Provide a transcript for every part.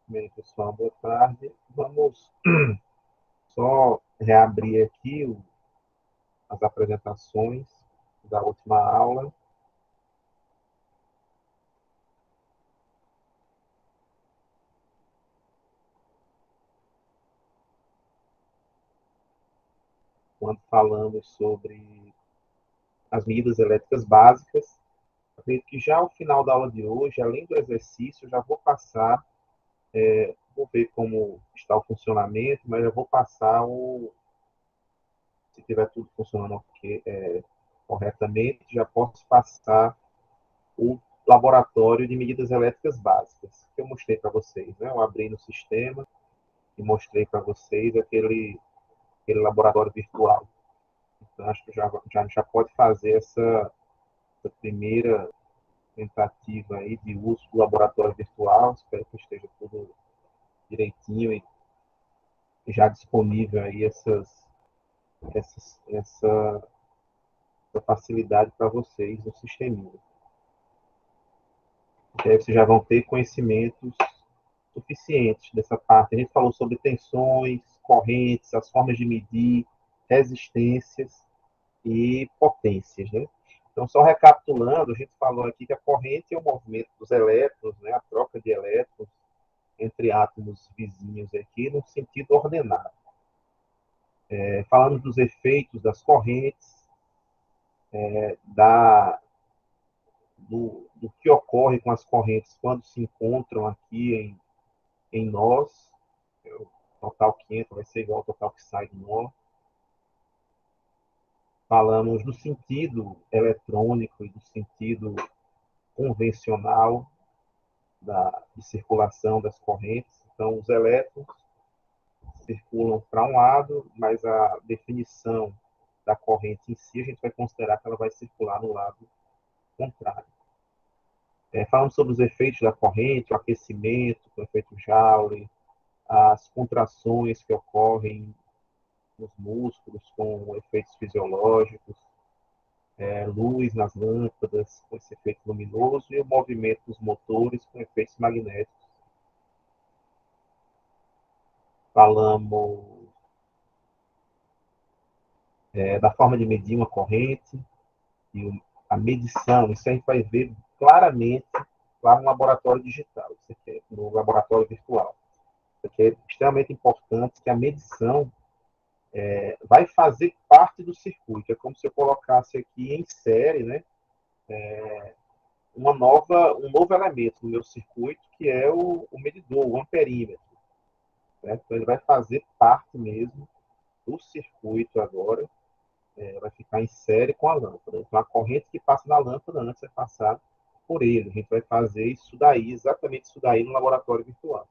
Bem, pessoal, boa tarde. Vamos só reabrir aqui as apresentações da última aula. Quando falamos sobre as medidas elétricas básicas. Acredito que já ao final da aula de hoje, além do exercício, eu já vou passar, vou ver como está o funcionamento, mas eu vou passar se tiver tudo funcionando corretamente, já posso passar o laboratório de medidas elétricas básicas, que eu mostrei para vocês. Né? Eu abri no sistema e mostrei para vocês aquele laboratório virtual. Então, acho que já pode fazer essa primeira tentativa aí de uso do laboratório virtual. Espero que esteja tudo direitinho e já disponível aí essa facilidade para vocês no sisteminha. E aí vocês já vão ter conhecimentos suficientes dessa parte. A gente falou sobre tensões, correntes, as formas de medir, resistências e potências, né? Então, só recapitulando, a gente falou aqui que a corrente é o movimento dos elétrons, né? A troca de elétrons entre átomos vizinhos aqui, num sentido ordenado. Falamos dos efeitos das correntes, da, do que ocorre com as correntes quando se encontram aqui em nós. O total que entra vai ser igual ao total que sai de nós. Falamos do sentido eletrônico e do sentido convencional de circulação das correntes. Então, os elétrons circulam para um lado, mas a definição da corrente em si, a gente vai considerar que ela vai circular no lado contrário. Falamos sobre os efeitos da corrente, o aquecimento, o efeito Joule, as contrações que ocorrem nos músculos com efeitos fisiológicos, luz nas lâmpadas com esse efeito luminoso e o movimento dos motores com efeitos magnéticos. Falamos da forma de medir uma corrente e a medição. Isso a gente vai ver claramente lá no laboratório digital, isso aqui, no laboratório virtual. Isso aqui é extremamente importante, que a medição vai fazer parte do circuito. É como se eu colocasse aqui em série, né, um novo elemento no meu circuito, que é o medidor, o amperímetro. Né? Então, ele vai fazer parte mesmo do circuito agora, vai ficar em série com a lâmpada. Então, a corrente que passa na lâmpada antes vai passar por ele. A gente vai fazer isso daí, exatamente isso daí, no laboratório virtual.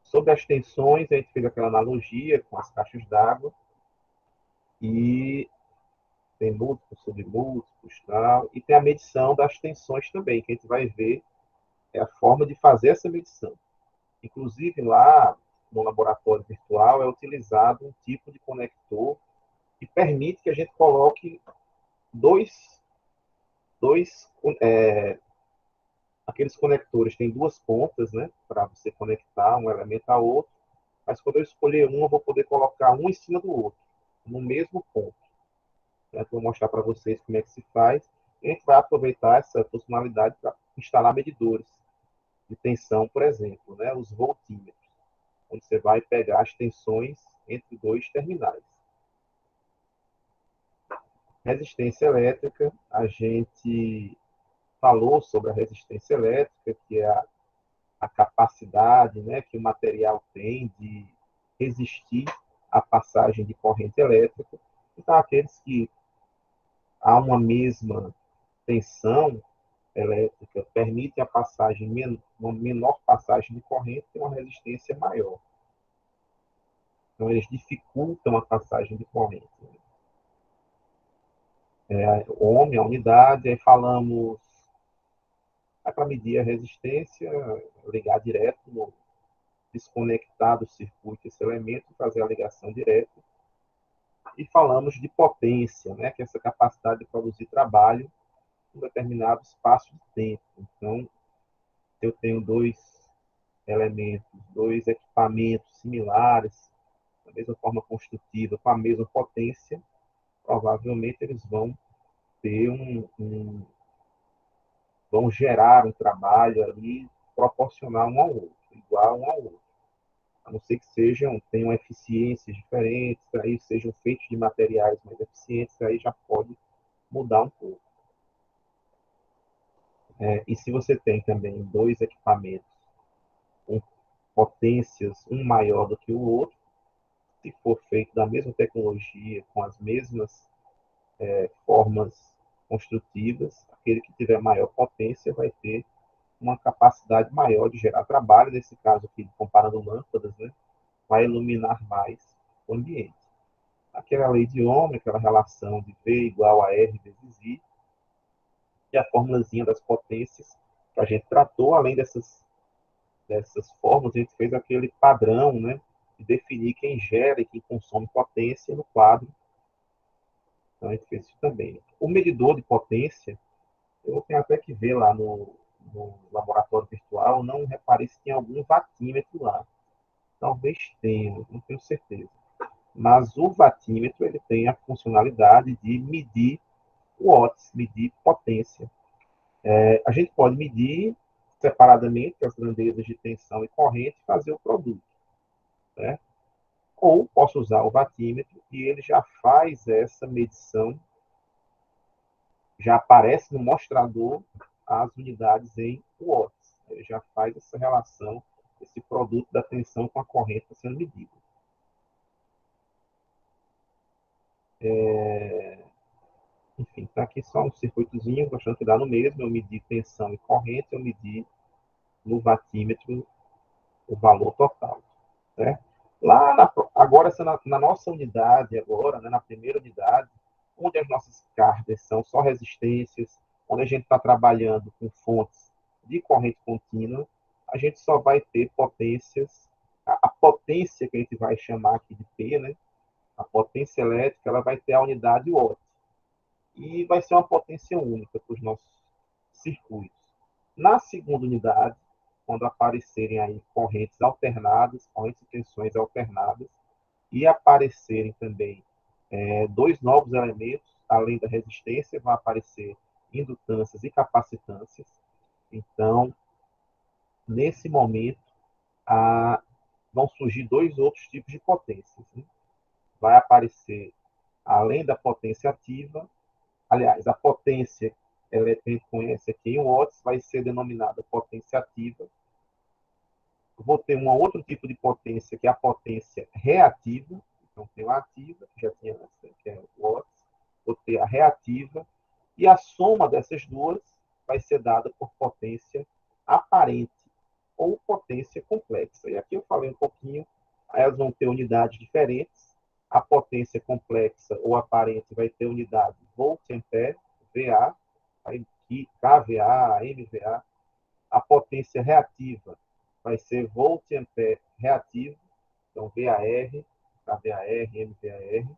Sobre as tensões, a gente fez aquela analogia com as caixas d'água, e tem múltiplos, submúltiplos, tal, e tem a medição das tensões também, que a gente vai ver a forma de fazer essa medição. Inclusive, lá no laboratório virtual é utilizado um tipo de conector que permite que a gente coloque dois, dois aqueles conectores têm duas pontas, né, para você conectar um elemento a outro, mas quando eu escolher um, eu vou poder colocar um em cima do outro, no mesmo ponto. Vou mostrar para vocês como é que se faz. E a gente vai aproveitar essa funcionalidade para instalar medidores de tensão, por exemplo, né, os voltímetros, onde você vai pegar as tensões entre dois terminais. Resistência elétrica, a gente falou sobre a resistência elétrica, que é a capacidade, né, que o material tem de resistir à passagem de corrente elétrica. Então, aqueles que há uma mesma tensão elétrica permitem a passagem, uma menor passagem de corrente, tem uma resistência maior. Então, eles dificultam a passagem de corrente. Ohm, a unidade, aí falamos para medir a resistência, ligar direto, desconectar do circuito esse elemento, fazer a ligação direta. E falamos de potência, né, que é essa capacidade de produzir trabalho um determinado espaço de tempo. Então, se eu tenho dois elementos, dois equipamentos similares, da mesma forma construtiva, com a mesma potência, provavelmente eles vão ter vão gerar um trabalho ali proporcional um ao outro, igual um ao outro. A não ser que tenham eficiências diferentes, aí sejam feitos de materiais mais eficientes, aí já pode mudar um pouco. E se você tem também dois equipamentos com potências, um maior do que o outro, se for feito da mesma tecnologia, com as mesmas formas construtivas, aquele que tiver maior potência vai ter uma capacidade maior de gerar trabalho, nesse caso aqui, comparando lâmpadas, né, vai iluminar mais o ambiente. Aquela lei de Ohm, aquela relação de V igual a R vezes I, e a formulazinha das potências que a gente tratou, além dessas fórmulas, a gente fez aquele padrão, né, de definir quem gera e quem consome potência no quadro. Então, a gente fez isso também. O medidor de potência, eu tenho até que ver lá no laboratório virtual, não reparei se tem algum watímetro lá. Talvez tenha, não tenho certeza. Mas o watímetro ele tem a funcionalidade de medir watts, medir potência. A gente pode medir separadamente as grandezas de tensão e corrente e fazer o produto, né? Ou posso usar o watímetro e ele já faz essa medição, já aparece no mostrador as unidades em watts. Ele já faz essa relação, esse produto da tensão com a corrente sendo medida. Enfim, está aqui só um circuitozinho, mostrando que dá no mesmo. Eu medi tensão e corrente, eu medi no watímetro o valor total. Né? Agora, na nossa unidade, agora, né, na primeira unidade, onde as nossas cargas são só resistências, onde a gente está trabalhando com fontes de corrente contínua, a gente só vai ter potências, a potência que a gente vai chamar aqui de P, né, a potência elétrica, ela vai ter a unidade watt. E vai ser uma potência única para os nossos circuitos. Na segunda unidade, quando aparecerem aí correntes alternadas, correntes e tensões alternadas, e aparecerem também dois novos elementos, além da resistência, vão aparecer indutâncias e capacitâncias. Então, nesse momento, vão surgir dois outros tipos de potências. Né? Vai aparecer, além da potência ativa, aliás, a potência que a gente conhece aqui em watts vai ser denominada potência ativa. Vou ter um outro tipo de potência, que é a potência reativa. Então, tem a ativa, que já tinha essa, que é o watts. Vou ter a reativa. E a soma dessas duas vai ser dada por potência aparente ou potência complexa. E aqui eu falei um pouquinho, elas vão ter unidades diferentes. A potência complexa ou aparente vai ter unidade volt-ampere, VA, aqui KVA, MVA. A potência reativa vai ser volt-ampere reativo, então VAR, KVAR, MVAR,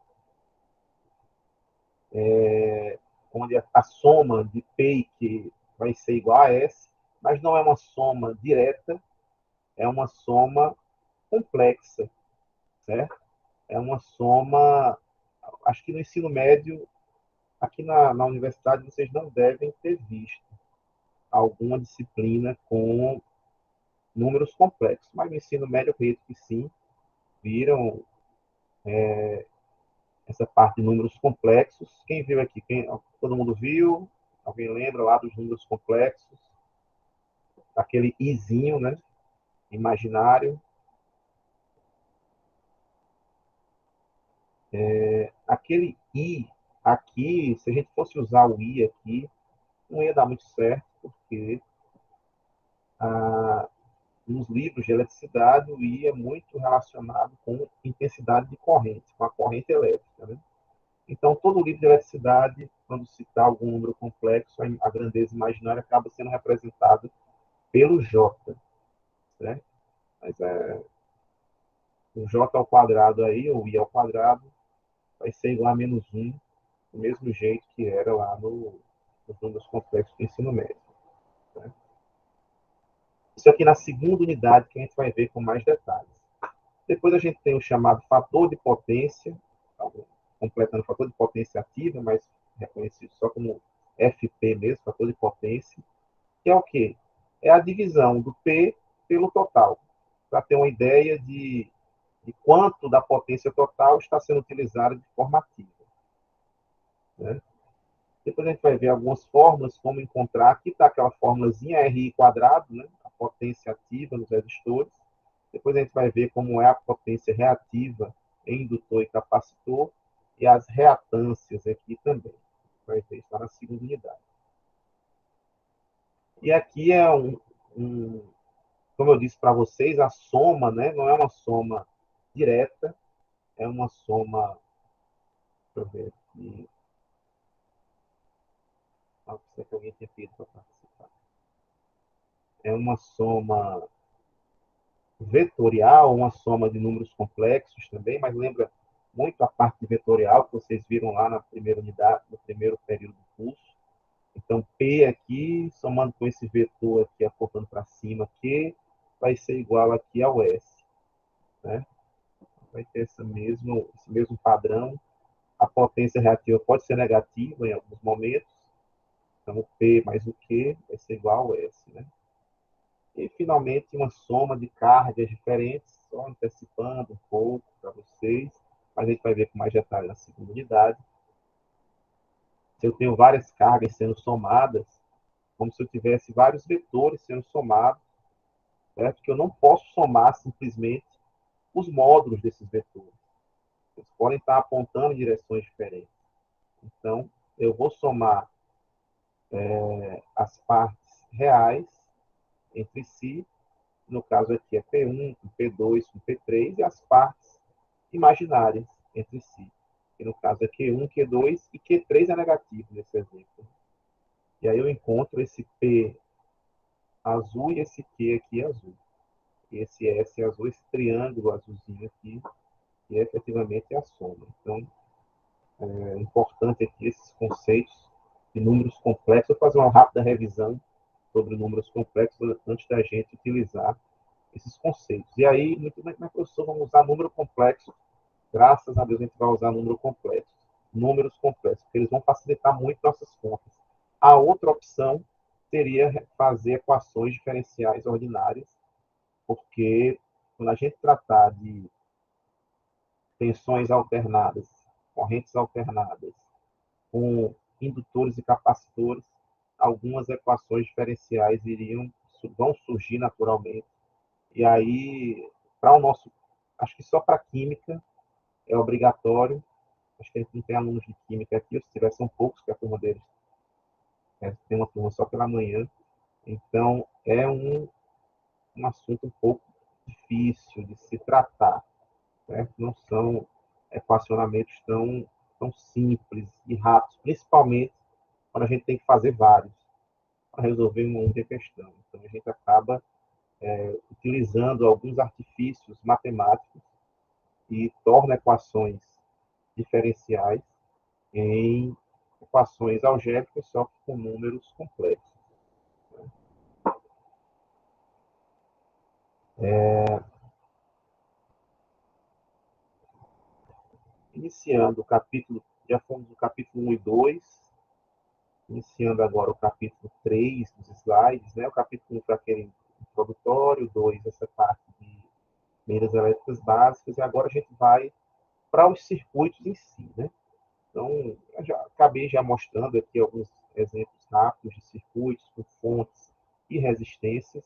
onde a soma de P e Q vai ser igual a S, mas não é uma soma direta, é uma soma complexa, certo? É uma soma, acho que no ensino médio, aqui na universidade, vocês não devem ter visto alguma disciplina com números complexos, mas no ensino médio, eu acredito que sim, viram essa parte de números complexos. Quem viu aqui? Todo mundo viu? Alguém lembra lá dos números complexos? Aquele izinho, né? Imaginário. Aquele i aqui, se a gente fosse usar o i aqui, não ia dar muito certo, porque nos livros de eletricidade o i é muito relacionado com intensidade de corrente, com a corrente elétrica, né? Então, todo livro de eletricidade, quando citar algum número complexo, a grandeza imaginária acaba sendo representada pelo J, né? Mas o J ao quadrado aí, ou I ao quadrado, vai ser igual a menos 1, do mesmo jeito que era lá no os números complexos do ensino médio. Né? Isso aqui na segunda unidade que a gente vai ver com mais detalhes. Depois a gente tem o chamado fator de potência, completando o fator de potência ativa, mas reconhecido só como FP mesmo, fator de potência, que é o quê? É a divisão do P pelo total, para ter uma ideia de quanto da potência total está sendo utilizada de forma ativa. Né? Depois a gente vai ver algumas fórmulas, como encontrar, aqui está aquela fórmulazinha RI quadrado, né? A potência ativa nos resistores. Depois a gente vai ver como é a potência reativa em indutor e capacitor, e as reatâncias aqui também. Vai ver isso lá na segunda unidade. E aqui é como eu disse para vocês, a soma, né, não é uma soma direta, é uma soma, deixa eu ver aqui, precisa que alguém tenha pedido para participar. É uma soma vetorial, uma soma de números complexos também, mas lembra muito a parte vetorial que vocês viram lá na primeira unidade, no primeiro período do curso. Então, P aqui, somando com esse vetor aqui, apontando para cima, Q, vai ser igual aqui ao S. Né? Vai ter esse mesmo padrão. A potência reativa pode ser negativa em alguns momentos. Então, o P mais o Q vai ser igual ao S. Né? E, finalmente, uma soma de cargas diferentes, só antecipando um pouco para vocês, mas a gente vai ver com mais detalhe na segunda unidade. Se eu tenho várias cargas sendo somadas, como se eu tivesse vários vetores sendo somados, certo? Que eu não posso somar simplesmente os módulos desses vetores. Eles podem estar apontando em direções diferentes. Então, eu vou somar as partes reais entre si, no caso aqui é P1 com P2 com P3, e as partes imaginárias entre si. E no caso é Q1, Q2 e Q3 é negativo nesse exemplo. E aí eu encontro esse P azul e esse Q aqui azul. E esse S azul, esse triângulo azulzinho aqui, que efetivamente é a soma. Então, é importante aqui esses conceitos de números complexos. Vou fazer uma rápida revisão sobre números complexos antes da gente utilizar esses conceitos. E aí, muito bem, professor, vamos usar número complexo. Graças a Deus a gente vai usar número complexo. Números complexos, porque eles vão facilitar muito nossas contas. A outra opção seria fazer equações diferenciais ordinárias, porque quando a gente tratar de tensões alternadas, correntes alternadas, com indutores e capacitores, algumas equações diferenciais vão surgir naturalmente. E aí, para o nosso, acho que só para química é obrigatório. Acho que a gente não tem alunos de química aqui, ou se tiver, são poucos, que a turma deles tem uma turma só pela manhã. Então, é um assunto um pouco difícil de se tratar. Né? Não são equacionamentos tão simples e rápidos, principalmente quando a gente tem que fazer vários para resolver uma única questão. Então, a gente acaba utilizando alguns artifícios matemáticos e torna equações diferenciais em equações algébricas, só que com números complexos. Iniciando o capítulo, já fomos no capítulo 1 e 2, iniciando agora o capítulo 3 dos slides, né? O capítulo 1 foi aquele introdutório, 2 essa parte de meias elétricas básicas, e agora a gente vai para os circuitos em si, né? Então, eu já acabei já mostrando aqui alguns exemplos rápidos de circuitos com fontes e resistências,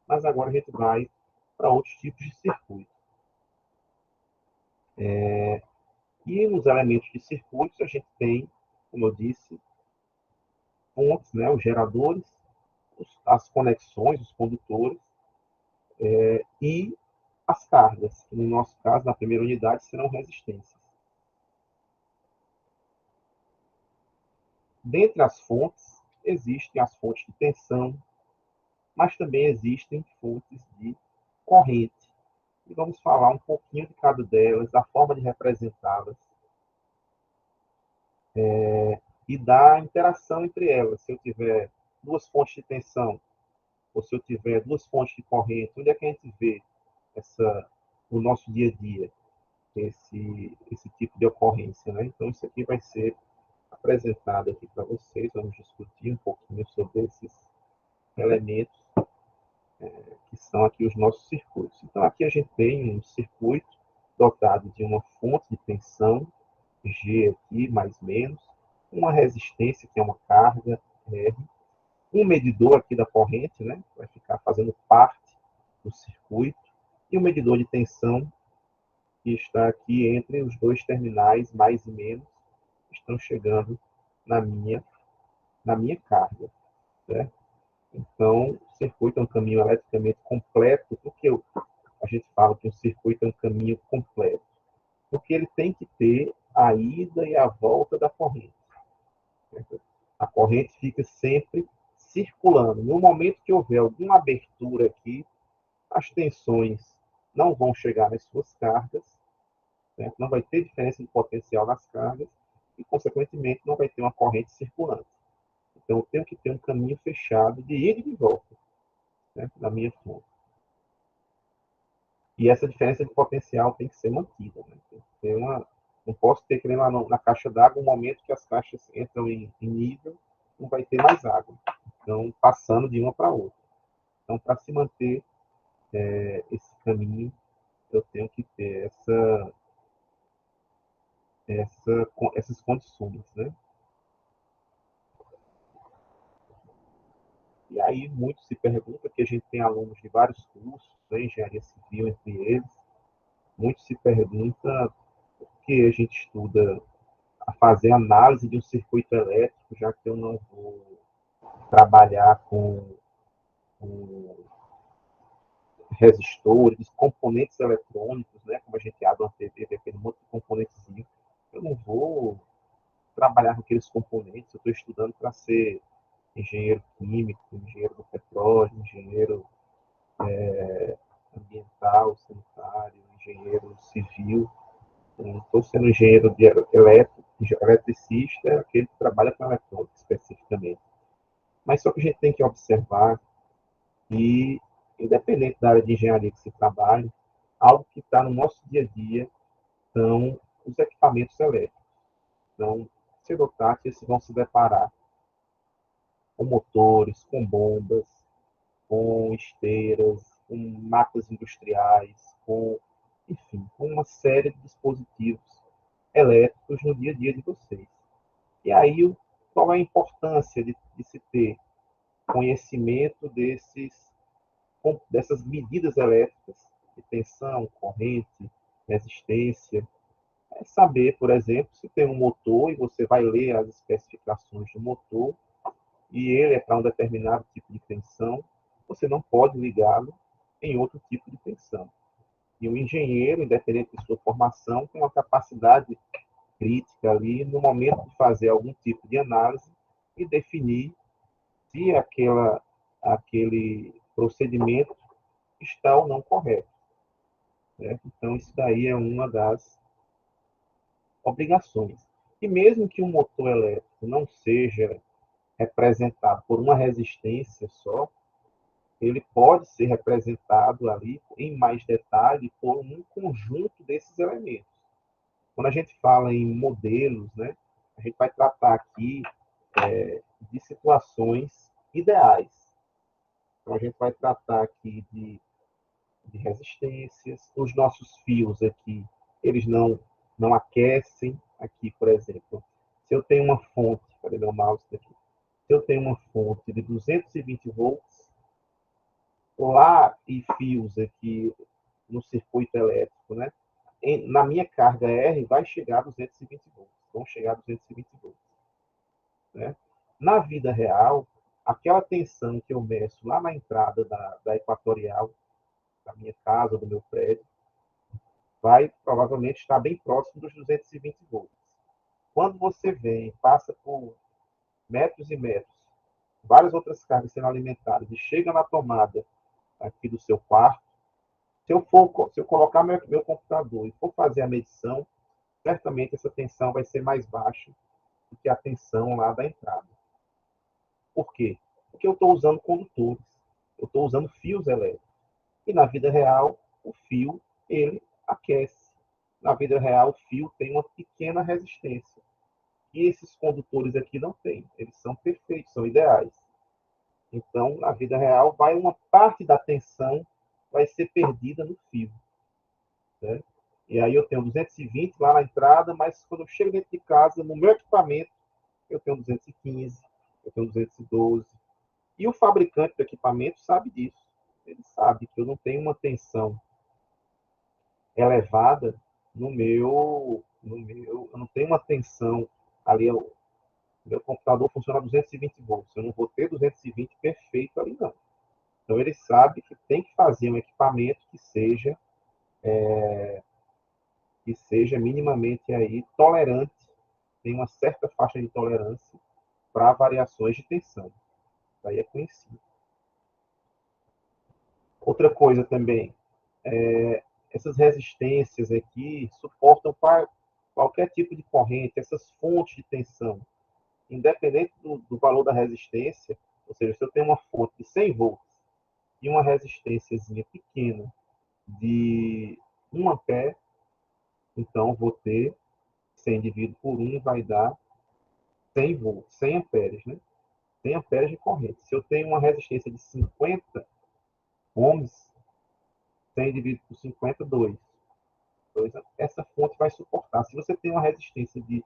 mas agora a gente vai para outros tipos de circuito. E nos elementos de circuitos a gente tem, como eu disse, fontes, né, os geradores, as conexões, os condutores, e as cargas, que no nosso caso, na primeira unidade, serão resistências. Dentre as fontes, existem as fontes de tensão, mas também existem fontes de corrente. E vamos falar um pouquinho de cada delas, da forma de representá-las. e da interação entre elas. Se eu tiver duas fontes de tensão, ou se eu tiver duas fontes de corrente, onde é que a gente vê no nosso dia a dia esse tipo de ocorrência, né? Então, isso aqui vai ser apresentado aqui para vocês, vamos discutir um pouquinho sobre esses elementos que são aqui os nossos circuitos. Então, aqui a gente tem um circuito dotado de uma fonte de tensão, G aqui, mais menos, uma resistência, que é uma carga, R, um medidor aqui da corrente, né, vai ficar fazendo parte do circuito, e um medidor de tensão, que está aqui entre os dois terminais, mais e menos, que estão chegando na minha carga. Certo? Então, o circuito é um caminho eletricamente completo, porque a gente fala que um circuito é um caminho completo, porque ele tem que ter a ida e a volta da corrente. Certo? A corrente fica sempre circulando. No momento que houver alguma abertura aqui, as tensões não vão chegar nas suas cargas, certo? Não vai ter diferença de potencial nas cargas e, consequentemente, não vai ter uma corrente circulante. Então, eu tenho que ter um caminho fechado de ida e de volta, certo? Na minha fonte. E essa diferença de potencial tem que ser mantida. Né? Tem que ter não posso ter que nem lá na caixa d'água, um momento que as caixas entram em nível, não vai ter mais água. Então, passando de uma para outra. Então, para se manter esse caminho, eu tenho que ter essas condições. Né? E aí, muito se pergunta, que a gente tem alunos de vários cursos, né, engenharia civil entre eles, muito se pergunta por que a gente estuda a fazer análise de um circuito elétrico, já que eu não vou trabalhar com resistores, componentes eletrônicos, né? Como a gente abre uma TV, tem aquele monte de componentezinho. Eu não vou trabalhar com aqueles componentes, eu estou estudando para ser engenheiro químico, engenheiro do petróleo, engenheiro ambiental, sanitário, engenheiro civil. Não estou sendo engenheiro de elétrico, eletricista, é aquele que trabalha com eletrônica especificamente. Mas só que a gente tem que observar que, independente da área de engenharia que se trabalhe, algo que está no nosso dia a dia são os equipamentos elétricos. Então, cedo ou tarde, eles vão se deparar com motores, com bombas, com esteiras, com máquinas industriais, enfim, com uma série de dispositivos elétricos no dia a dia de vocês. E aí, qual é a importância de se ter conhecimento dessas medidas elétricas de tensão, corrente, resistência? É saber, por exemplo, se tem um motor e você vai ler as especificações do motor e ele é para um determinado tipo de tensão, você não pode ligá-lo em outro tipo de tensão. E o engenheiro, independente de sua formação, tem uma capacidade crítica ali no momento de fazer algum tipo de análise e definir se aquele procedimento está ou não correto. Certo? Então, isso daí é uma das obrigações. E mesmo que um motor elétrico não seja representado por uma resistência só, ele pode ser representado ali em mais detalhe por um conjunto desses elementos. Quando a gente fala em modelos, né, a gente vai tratar aqui de situações ideais. Então, a gente vai tratar aqui de resistências. Os nossos fios aqui, eles não aquecem. Aqui, por exemplo, se eu tenho uma fonte, cadê meu mouse aqui? Se eu tenho uma fonte de 220 volts, lá e fios aqui no circuito elétrico, né? Na minha carga R vai chegar a 220 volts, vão chegar a 220 volts, né? Na vida real, aquela tensão que eu meço lá na entrada da equatorial, da minha casa, do meu prédio, vai provavelmente estar bem próximo dos 220 volts. Quando você vem, passa por metros e metros, várias outras cargas sendo alimentadas e chega na tomada aqui do seu quarto, se eu colocar meu computador e for fazer a medição, certamente essa tensão vai ser mais baixa do que a tensão lá da entrada. Por quê? Porque eu estou usando condutores, eu estou usando fios elétricos. E na vida real, o fio, ele aquece. Na vida real, o fio tem uma pequena resistência. E esses condutores aqui não têm. Eles são perfeitos, são ideais. Então, na vida real, vai uma parte da tensão vai ser perdida no fio. Né? E aí eu tenho 220 lá na entrada, mas quando eu chego dentro de casa, no meu equipamento, eu tenho 215, eu tenho 212. E o fabricante do equipamento sabe disso. Ele sabe que eu não tenho uma tensão elevada eu não tenho uma tensão ali, o meu computador funciona a 220 volts, eu não vou ter 220 perfeito ali não. Então ele sabe que tem que fazer um equipamento que seja minimamente aí tolerante, tem uma certa faixa de tolerância para variações de tensão. Isso aí é conhecido. Outra coisa também, essas resistências aqui suportam qualquer tipo de corrente, essas fontes de tensão, independente do valor da resistência, ou seja, se eu tenho uma fonte de 100 volts e uma resistênciazinha pequena de 1 ampere, então vou ter 100 dividido por 1 vai dar 100 volts, 100 amperes, né? 100 amperes de corrente. Se eu tenho uma resistência de 50 ohms, 100 dividido por 50, 2. Essa fonte vai suportar. Se você tem uma resistência de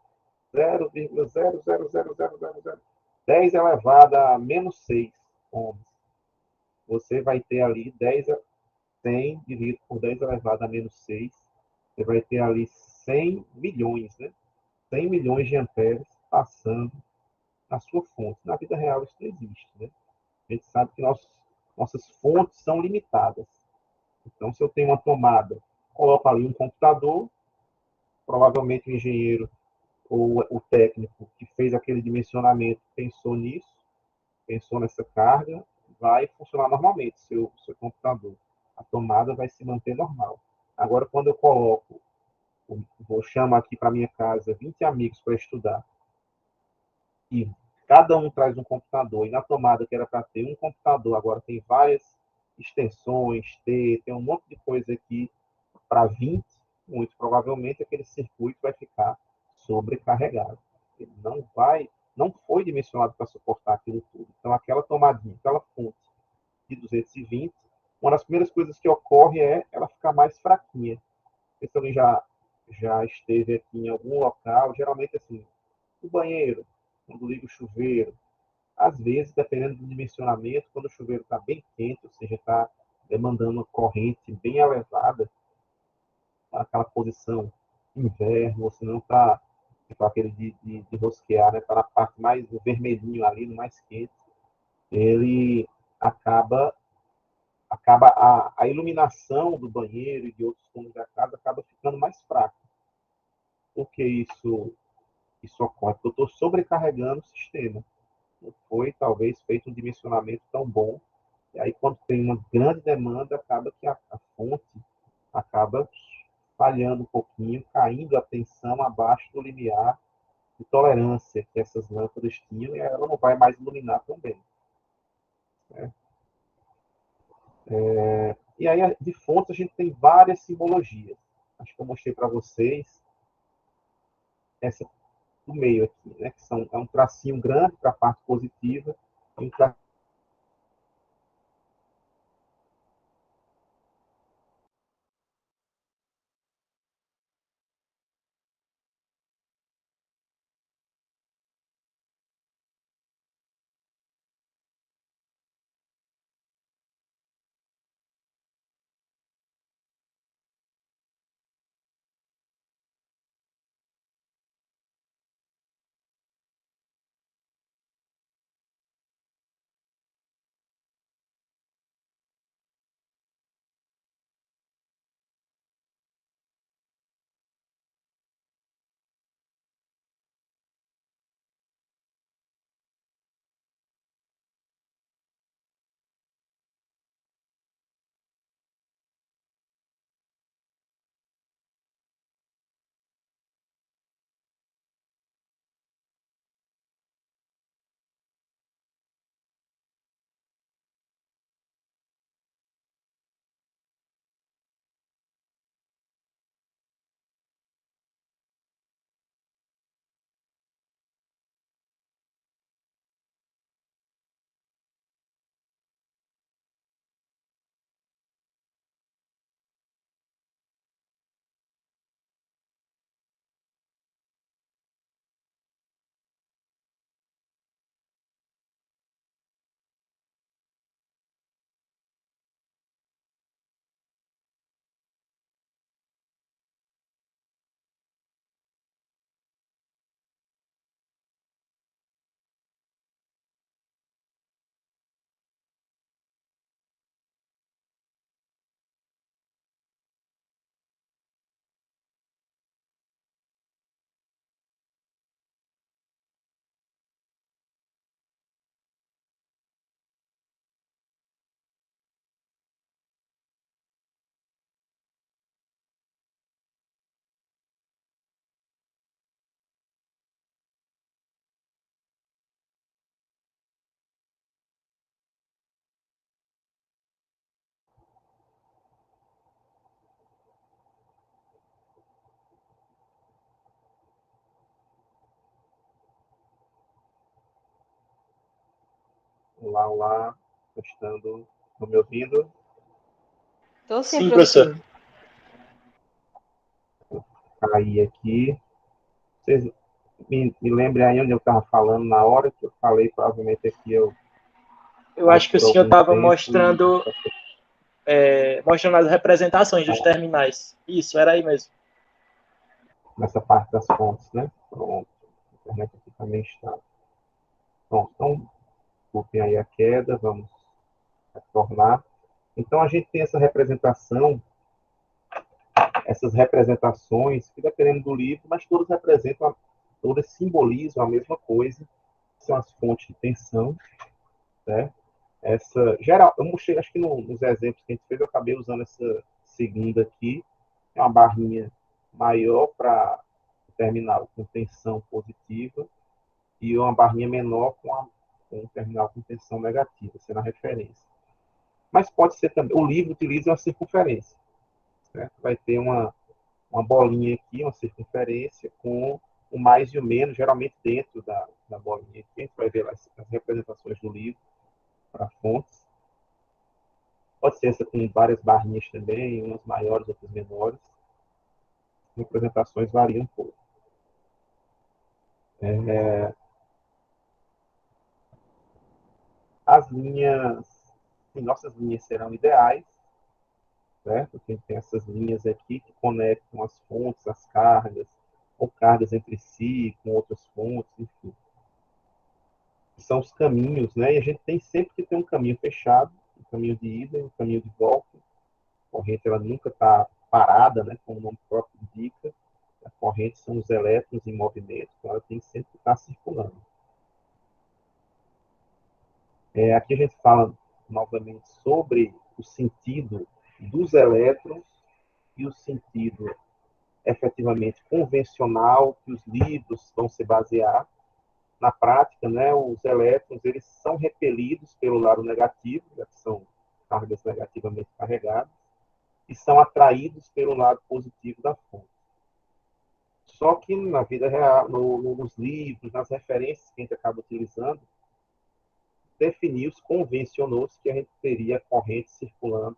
0,0000010 elevada a menos 6 ohms, você vai ter ali 100 dividido por 10 elevado a menos 6, você vai ter ali 100 milhões, né? 100 milhões de amperes passando na sua fonte. Na vida real isso não existe, né? A gente sabe que nossas fontes são limitadas. Então, se eu tenho uma tomada, coloco ali um computador, provavelmente o engenheiro ou o técnico que fez aquele dimensionamento pensou nisso, pensou nessa carga, vai funcionar normalmente seu computador. A tomada vai se manter normal. Agora, quando eu coloco, vou chamar aqui para minha casa 20 amigos para estudar, e cada um traz um computador, e na tomada que era para ter um computador, agora tem várias extensões, tem um monte de coisa aqui para 20, muito provavelmente aquele circuito vai ficar sobrecarregado. Ele não foi dimensionado para suportar aquilo tudo. Então, aquela tomadinha, aquela fonte de 220, uma das primeiras coisas que ocorre é ela ficar mais fraquinha. Se alguém já esteve aqui em algum local, geralmente assim, o banheiro, quando liga o chuveiro, às vezes, dependendo do dimensionamento, quando o chuveiro está bem quente, ou seja, está demandando uma corrente bem elevada, aquela posição inverno, ou se não está tipo aquele de rosquear, né? Está na parte mais do vermelhinho ali, no mais quente, ele acaba a iluminação do banheiro e de outros cômodos da casa acaba ficando mais fraca. Por que isso ocorre? Porque eu estou sobrecarregando o sistema. Não foi, talvez, feito um dimensionamento tão bom. E aí, quando tem uma grande demanda, acaba que a fonte acaba falhando um pouquinho, caindo a tensão abaixo do limiar de tolerância que essas lâmpadas tinham, e ela não vai mais iluminar tão bem. Né? E aí, de fontes, a gente tem várias simbologias. Acho que eu mostrei para vocês essa do meio aqui, né? Que é um tracinho grande para a parte positiva e um tracinho Olá, olá. Estão me ouvindo? Tô sim, Sim, professor. professor. Caí aqui. Vocês me lembrem aí onde eu estava falando na hora que eu falei, provavelmente aqui eu Eu saí acho que o por senhor algum estava tempo e mostrando as representações dos tá terminais. Isso, era aí mesmo. nessa parte das fontes, né? Pronto. A internet aqui também está. Pronto, então, desculpem aí a queda, vamos retornar. Então, a gente tem essa representação, essas representações, que dependendo do livro, mas todas simbolizam a mesma coisa, são as fontes de tensão, né? Essa, geral, eu mostrei, acho que nos exemplos que a gente fez, eu acabei usando essa segunda aqui, é uma barrinha maior para terminal com tensão positiva e uma barrinha menor com um terminal com tensão negativa, sendo a referência. Mas pode ser também, o livro utiliza uma circunferência, certo? Vai ter uma bolinha aqui, uma circunferência com o mais e o menos, geralmente dentro da bolinha aqui, a gente vai ver as representações do livro para fontes. Pode ser essa com várias barrinhas também, umas maiores, outras menores. As representações variam um pouco. As linhas, sim, nossas linhas serão ideais, certo? Tem essas linhas aqui que conectam as fontes, as cargas, ou cargas entre si, com outras fontes, enfim. São os caminhos, né? E a gente tem sempre que ter um caminho fechado, um caminho de ida e um caminho de volta. A corrente ela nunca está parada, né? Como o nome próprio indica. A corrente são os elétrons em movimento, então ela tem que sempre estar circulando. Aqui a gente fala novamente sobre o sentido dos elétrons e o sentido efetivamente convencional que os livros vão se basear. Na prática, né, os elétrons eles são repelidos pelo lado negativo, já que são cargas negativamente carregadas, e são atraídos pelo lado positivo da fonte. Só que na vida real, nos livros, nas referências que a gente acaba utilizando, definiu-se, convencionou-se que a gente teria corrente circulando,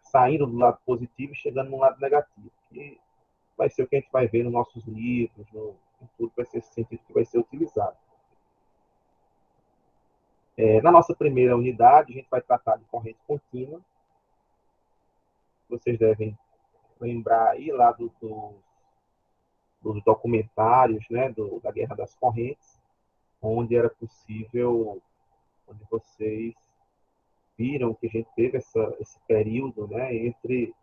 saindo do lado positivo e chegando no lado negativo. E vai ser o que a gente vai ver nos nossos livros, em tudo vai ser esse sentido que vai ser utilizado. Na nossa primeira unidade, a gente vai tratar de corrente contínua. Vocês devem lembrar aí lá dos documentários, né, da Guerra das Correntes, onde era possível, onde vocês viram que a gente teve esse período, né, entre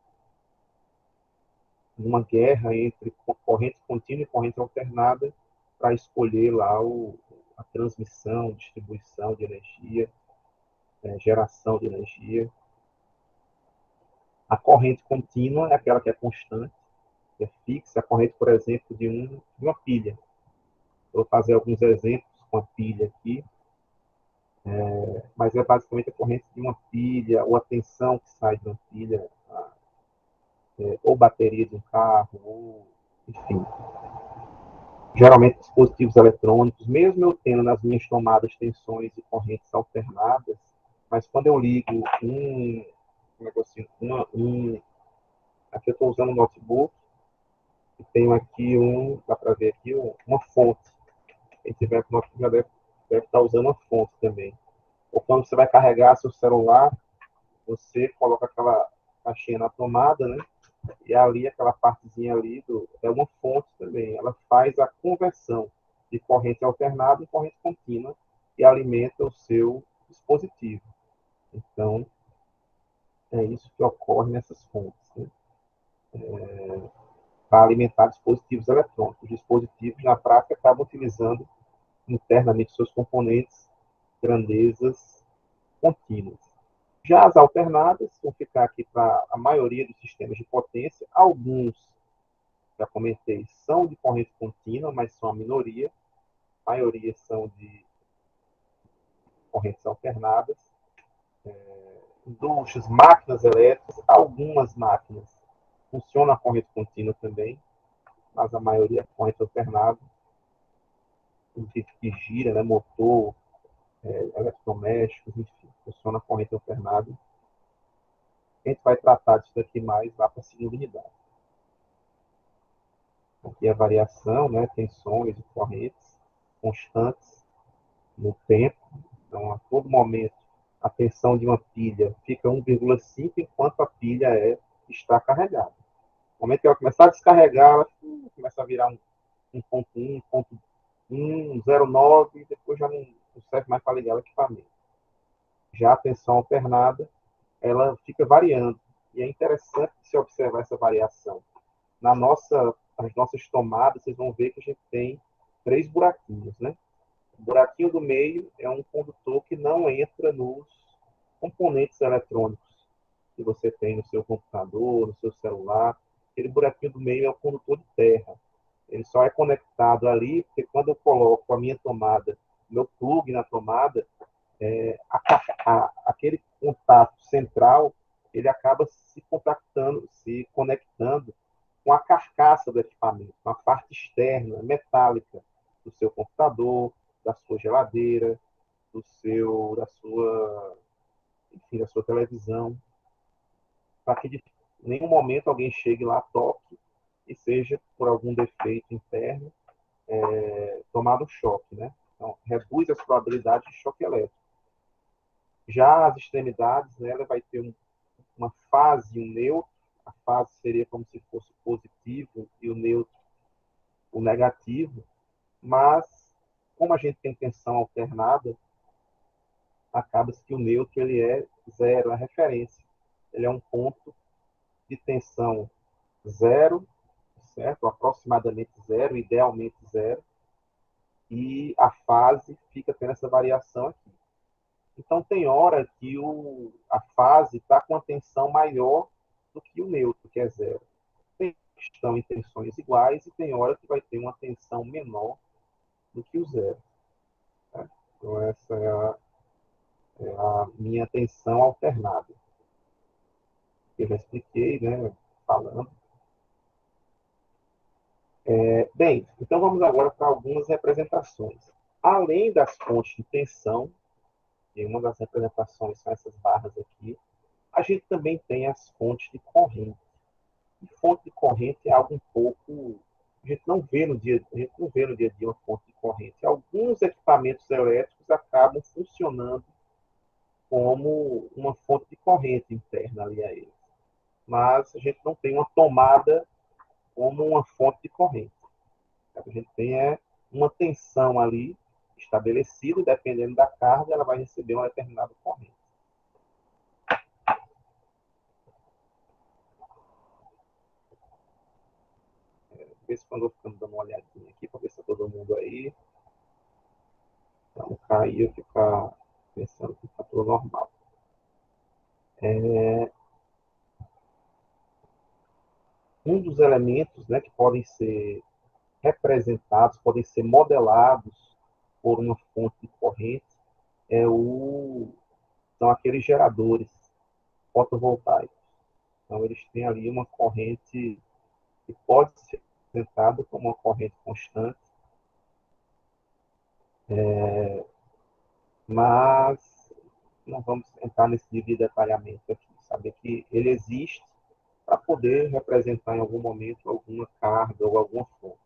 uma guerra entre corrente contínua e corrente alternada para escolher lá a transmissão, distribuição de energia, geração de energia. A corrente contínua é aquela que é constante, que é fixa. A corrente, por exemplo, de uma pilha. Eu vou fazer alguns exemplos com a pilha aqui, mas é basicamente a corrente de uma pilha, ou a tensão que sai de uma pilha, ou bateria de um carro, ou, enfim. Geralmente dispositivos eletrônicos, mesmo eu tendo nas minhas tomadas tensões e correntes alternadas, mas quando eu ligo um negocinho, aqui eu estou usando um notebook, e tenho aqui dá para ver aqui, uma fonte. Quem tiver com notebook já deve estar usando uma fonte também. Ou quando você vai carregar seu celular, você coloca aquela caixinha na tomada, né? E ali, aquela partezinha ali, é uma fonte também. Ela faz a conversão de corrente alternada em corrente contínua e alimenta o seu dispositivo. Então, é isso que ocorre nessas fontes, né? Para alimentar dispositivos eletrônicos. Os dispositivos, na prática, acabam utilizando internamente seus componentes grandezas contínuas. Já as alternadas vão ficar aqui para a maioria dos sistemas de potência. Alguns, já comentei, são de corrente contínua, mas são a minoria. A maioria são de correntes alternadas. Indústrias, máquinas elétricas, algumas máquinas funcionam a corrente contínua também, mas a maioria é corrente alternada, que gira, né, motor, eletrodomésticos, enfim, funciona a corrente alternada. A gente vai tratar disso daqui mais lá para a segunda unidade. Aqui a variação, né, tensões e correntes constantes no tempo. Então, a todo momento, a tensão de uma pilha fica 1,5 enquanto a pilha está carregada. No momento que ela começar a descarregar, ela começa a virar 1,1, 1,1, 0,9, e depois já não serve mais para ligar o equipamento. Já a tensão alternada, ela fica variando. E é interessante se observar essa variação. Nas nossas tomadas, vocês vão ver que a gente tem 3 buraquinhos, né? O buraquinho do meio é um condutor que não entra nos componentes eletrônicos que você tem no seu computador, no seu celular. Aquele buraquinho do meio é o condutor de terra. Ele só é conectado ali porque quando eu coloco a minha tomada, meu plug na tomada, aquele contato central, ele acaba se contactando, se conectando com a carcaça do equipamento, com a parte externa, metálica, do seu computador, da sua geladeira, da sua televisão, para que de nenhum momento alguém chegue lá, toque e seja, por algum defeito interno, tomado um choque, né? Então, reduz as probabilidades de choque elétrico. Já as extremidades, né, ela vai ter uma fase e um neutro. A fase seria como se fosse o positivo e o neutro o negativo, mas como a gente tem tensão alternada, acaba-se que o neutro ele é zero, é referência. Ele é um ponto de tensão zero, certo? Aproximadamente zero, idealmente zero, e a fase fica tendo essa variação aqui. Então, tem hora que a fase está com a tensão maior do que o neutro, que é zero. Tem estão em tensões iguais e tem hora que vai ter uma tensão menor do que o zero. Tá? Então, essa é a minha tensão alternada. Eu já expliquei, né, falando. Bem, então vamos agora para algumas representações. Além das fontes de tensão, e uma das representações são essas barras aqui, a gente também tem as fontes de corrente. E fonte de corrente é algo um pouco... A gente não vê no dia a dia uma fonte de corrente. Alguns equipamentos elétricos acabam funcionando como uma fonte de corrente interna ali a eles. Mas a gente não tem uma tomada como uma fonte de corrente. A gente tem uma tensão ali estabelecida, e dependendo da carga, ela vai receber uma determinada corrente. Ver se quando eu ficando dando uma olhadinha aqui para ver se todo mundo aí. Para não cair eu ficar pensando que está tudo normal. Um dos elementos, né, que podem ser representados, podem ser modelados por uma fonte de corrente, são aqueles geradores fotovoltaicos. Então, eles têm ali uma corrente que pode ser representada como uma corrente constante, mas não vamos entrar nesse devido detalhamento aqui. Saber que ele existe para poder representar em algum momento alguma carga ou alguma fonte.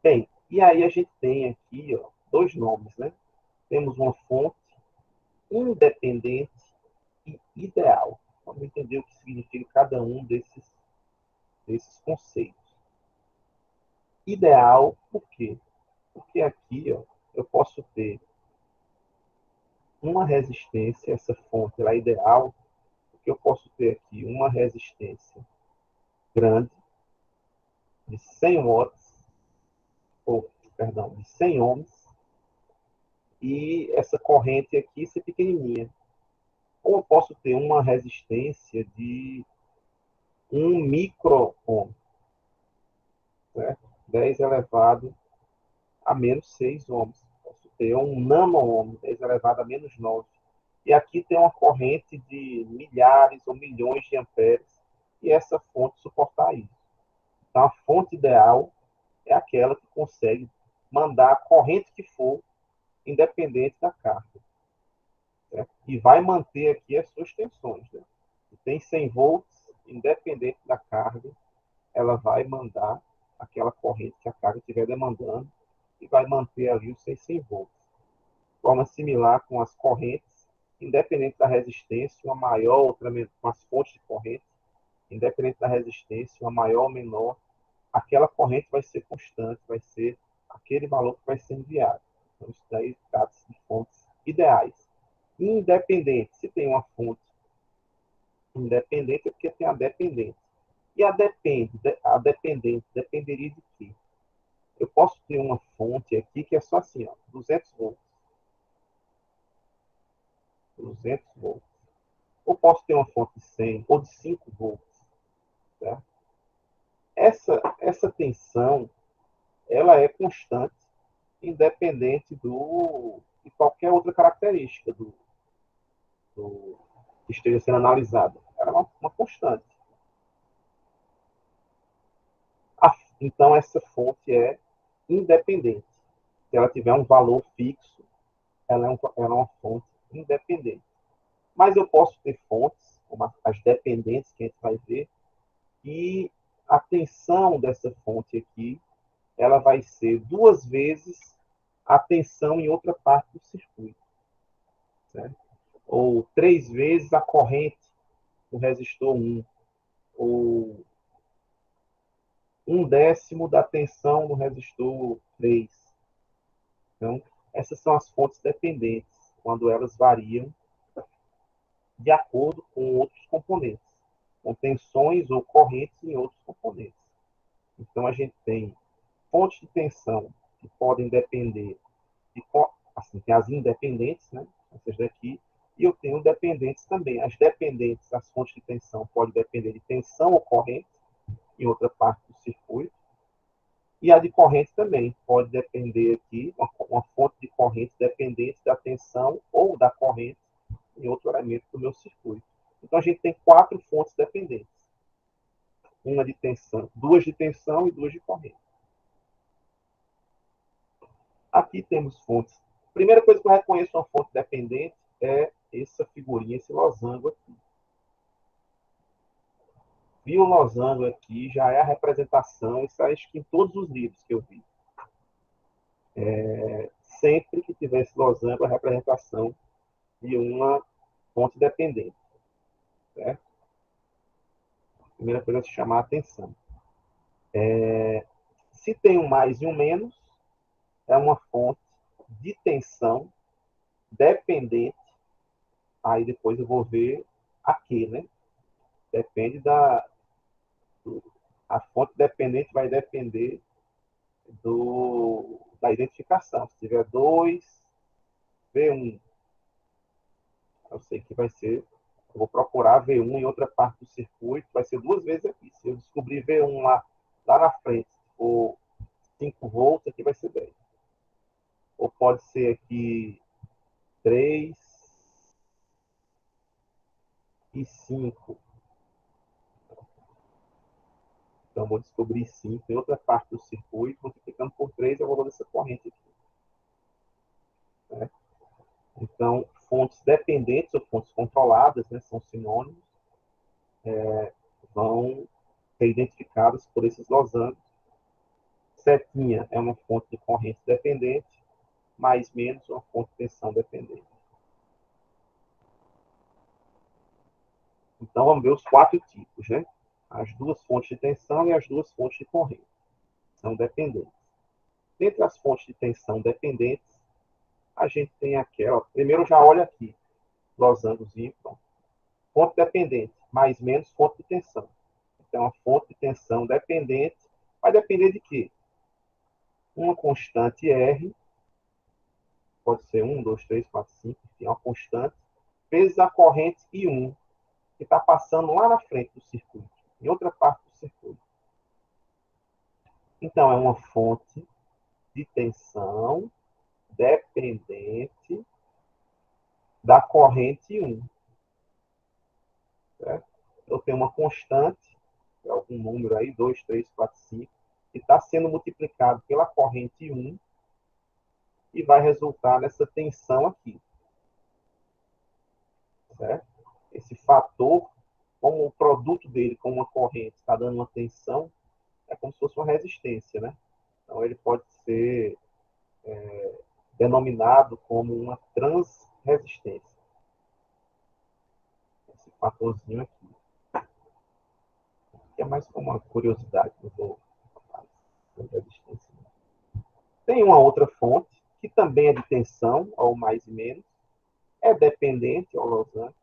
Bem, e aí a gente tem aqui 2 nomes, né? Temos uma fonte independente e ideal. Vamos entender o que significa cada um desses conceitos. Ideal, por quê? Porque aqui eu posso ter uma resistência, essa fonte ela é ideal, porque eu posso ter aqui uma resistência grande, de 100 watts, de 100 ohms, e essa corrente aqui ser pequenininha. Ou eu posso ter uma resistência de 1 micro-ohm, certo? 10 elevado a menos 6 ohms. Posso ter um nano-ohm, 10 elevado a menos 9. E aqui tem uma corrente de milhares ou milhões de amperes, e essa fonte suportar isso. Então, a fonte ideal é aquela que consegue mandar a corrente que for, independente da carga. Certo? E vai manter aqui as suas tensões. Né? Se tem 100 volts, independente da carga, ela vai mandar aquela corrente que a carga estiver demandando e vai manter ali os 100 volts. De forma similar com as correntes, independente da resistência, uma maior, outra menor, com as fontes de corrente, independente da resistência, uma maior ou menor, aquela corrente vai ser constante, vai ser aquele valor que vai ser enviado. Então, isso daí trata-se de fontes ideais. Independente, se tem uma fonte independente, é porque tem a dependente. E a dependente dependeria de quê? Eu posso ter uma fonte aqui que é só assim, ó, 200 volts. 200 volts. Ou posso ter uma fonte de 100 ou de 5 volts. Certo? Essa tensão, ela é constante, independente de qualquer outra característica que esteja sendo analisada. Ela é uma constante. Então, essa fonte é independente. Se ela tiver um valor fixo, ela é uma fonte independente. Mas eu posso ter fontes, como as dependentes, que a gente vai ver, e a tensão dessa fonte aqui, ela vai ser 2 vezes a tensão em outra parte do circuito. Certo? Ou 3 vezes a corrente do resistor 1. Ou 1/10 da tensão no resistor 3. Então, essas são as fontes dependentes, quando elas variam de acordo com outros componentes, com tensões ou correntes em outros componentes. Então, a gente tem fontes de tensão que podem depender de, assim, tem as independentes, né? Essas daqui, e eu tenho dependentes também. As dependentes, as fontes de tensão podem depender de tensão ou corrente em outra parte do circuito, e a de corrente também pode depender aqui, uma fonte de corrente dependente da tensão ou da corrente em outro elemento do meu circuito. Então, a gente tem 4 fontes dependentes. Uma de tensão, 2 de tensão e 2 de corrente. Aqui temos fontes. A primeira coisa que eu reconheço uma fonte dependente é essa figurinha, esse losango aqui. Vi o losango aqui, já é a representação, isso acho que em todos os livros que eu vi. Sempre que tiver esse losango, a representação de uma fonte dependente. Certo? Primeira coisa a se chamar a atenção. Se tem um mais e um menos, é uma fonte de tensão dependente. Aí depois eu vou ver aqui, né? Depende a fonte dependente vai depender da identificação. Se tiver 2, V1, eu sei que vai ser. Eu vou procurar V1 em outra parte do circuito, vai ser 2 vezes aqui. Se eu descobrir V1 lá na frente, for 5 volts, aqui vai ser 10. Ou pode ser aqui 3 e 5. Então, vou descobrir 5 em outra parte do circuito, multiplicando por 3 é o valor dessa corrente aqui. Né? Então, fontes dependentes ou fontes controladas, né, são sinônimos, vão ser identificadas por esses losangos. Setinha é uma fonte de corrente dependente, mais menos uma fonte de tensão dependente. Então, vamos ver os 4 tipos, né? As 2 fontes de tensão e as 2 fontes de corrente são dependentes. Dentre as fontes de tensão dependentes, a gente tem aquela. Primeiro, já olha aqui, losangos Y, fonte dependente, mais menos fonte de tensão. Então, a fonte de tensão dependente vai depender de quê? Uma constante R, pode ser 1, 2, 3, 4, 5, enfim, uma constante, vezes a corrente I1, que está passando lá na frente do circuito, em outra parte do circuito. Então, é uma fonte de tensão dependente da corrente I1. Certo? Eu tenho uma constante, algum número aí, 2, 3, 4, 5, que está sendo multiplicado pela corrente I1, e vai resultar nessa tensão aqui. Certo? Esse fator, como o produto dele com uma corrente está dando uma tensão, é como se fosse uma resistência, né? Então ele pode ser denominado como uma transresistência. Esse fatorzinho aqui. Que é mais como uma curiosidade, não vou falar sobre resistência. Tem uma outra fonte, que também é de tensão, ou mais e menos, é dependente ao losango.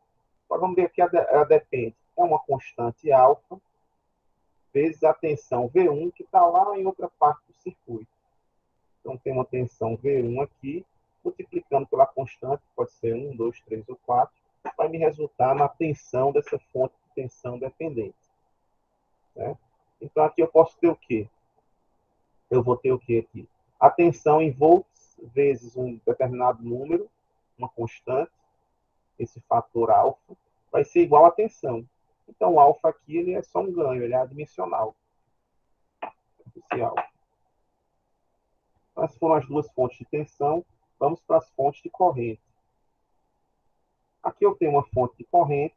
Agora vamos ver que a dependente é uma constante alfa, vezes a tensão V1, que está lá em outra parte do circuito. Então, tem uma tensão V1 aqui, multiplicando pela constante, pode ser 1, 2, 3 ou 4, vai me resultar na tensão dessa fonte de tensão dependente. Certo? Então, aqui eu posso ter o quê? Eu vou ter o quê aqui? A tensão em volts vezes um determinado número, uma constante, esse fator alfa, vai ser igual à tensão. Então, o alfa aqui ele é só um ganho, ele é adimensional. Esse alfa. Essas foram as duas fontes de tensão. Vamos para as fontes de corrente. Aqui eu tenho uma fonte de corrente.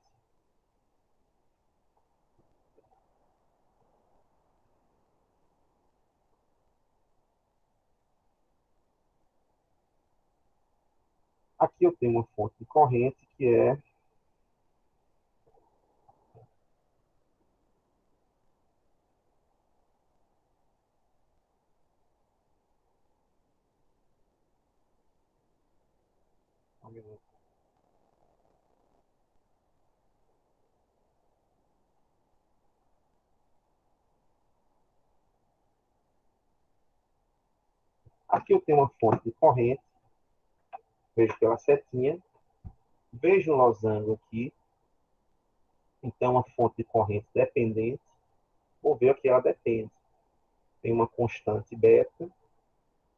Aqui eu tenho uma fonte de corrente que é aqui eu tenho uma fonte de corrente. Vejo pela setinha. Vejo o losango aqui. Então, uma fonte de corrente dependente. Vou ver o que ela depende. Tem uma constante beta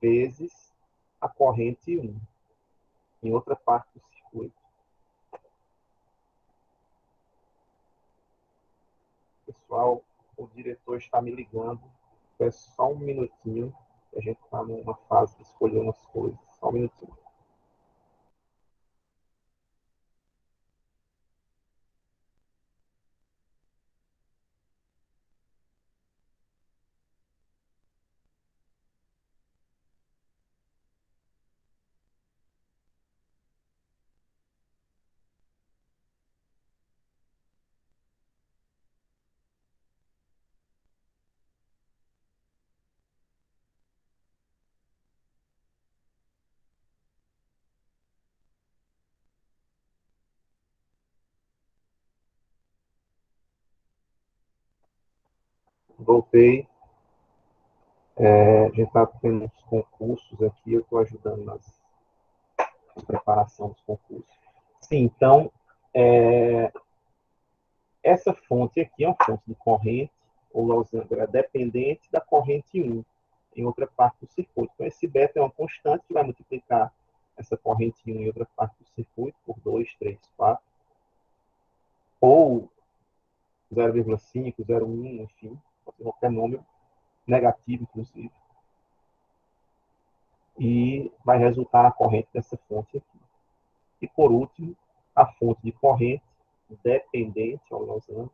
vezes a corrente 1 em outra parte do circuito. Pessoal, o diretor está me ligando. É só um minutinho. A gente está numa fase de escolher umas coisas. Só um minutinho. Voltei. A gente está tendo uns concursos aqui. Eu estou ajudando na preparação dos concursos. Sim, então, essa fonte aqui é uma fonte de corrente, ou losango é dependente da corrente 1 em outra parte do circuito. Então, esse beta é uma constante que vai multiplicar essa corrente 1 em outra parte do circuito por 2, 3, 4, ou 0,5, 0,1, enfim, pode ser qualquer número, negativo, inclusive, e vai resultar na corrente dessa fonte aqui. E, por último, a fonte de corrente dependente ao losango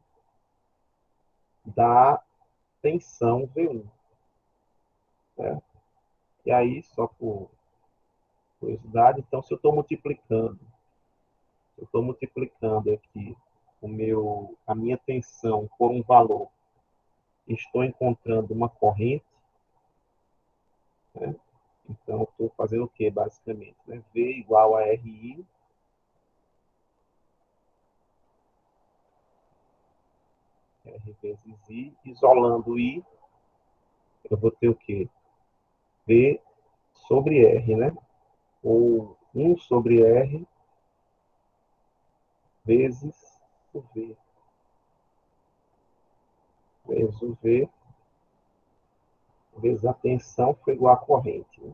da tensão V1. Certo? E aí, só por curiosidade, então, se eu estou multiplicando aqui a minha tensão por um valor, estou encontrando uma corrente, né? Então, eu estou fazendo o que, basicamente? Né? V igual a RI R vezes I, isolando I, eu vou ter o quê? V sobre R, né? Ou 1 sobre R vezes o V. Vezes o V, vezes a tensão foi igual à corrente. Né?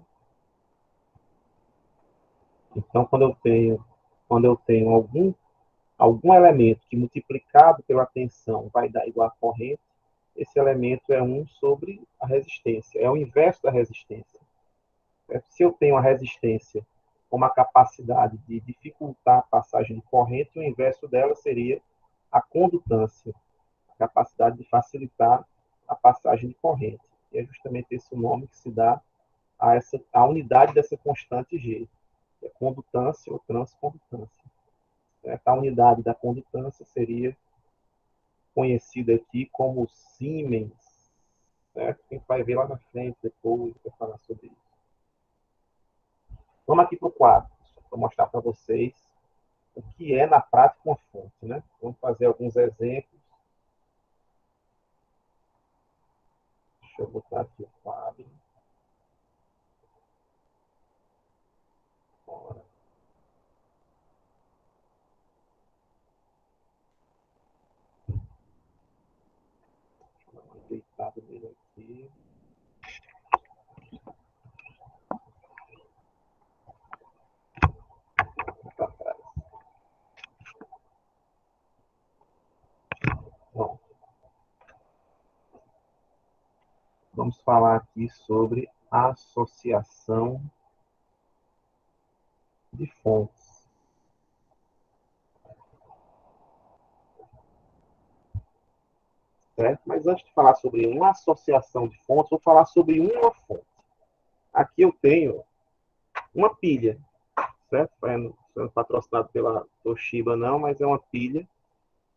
Então, quando eu tenho algum elemento que multiplicado pela tensão vai dar igual à corrente, esse elemento é 1 sobre a resistência. É o inverso da resistência. Se eu tenho a resistência com uma capacidade de dificultar a passagem de corrente, o inverso dela seria a condutância, a capacidade de facilitar a passagem de corrente. E é justamente esse o nome que se dá a unidade dessa constante G, que é condutância ou transcondutância. Certo? A unidade da condutância seria conhecida aqui como Siemens. Certo? A gente vai ver lá na frente depois para falar sobre isso. Vamos aqui para o quadro, para mostrar para vocês o que é na prática uma fonte. Né? Vamos fazer alguns exemplos. Deixa eu botar aqui o quadro. Bora. Deixa eu dar uma ajeitada nele aqui. Para trás. Bom, vamos falar aqui sobre associação de fontes. Certo? Mas antes de falar sobre uma associação de fontes, vou falar sobre uma fonte. Aqui eu tenho uma pilha, certo? Não sendo patrocinado pela Toshiba não, mas é uma pilha.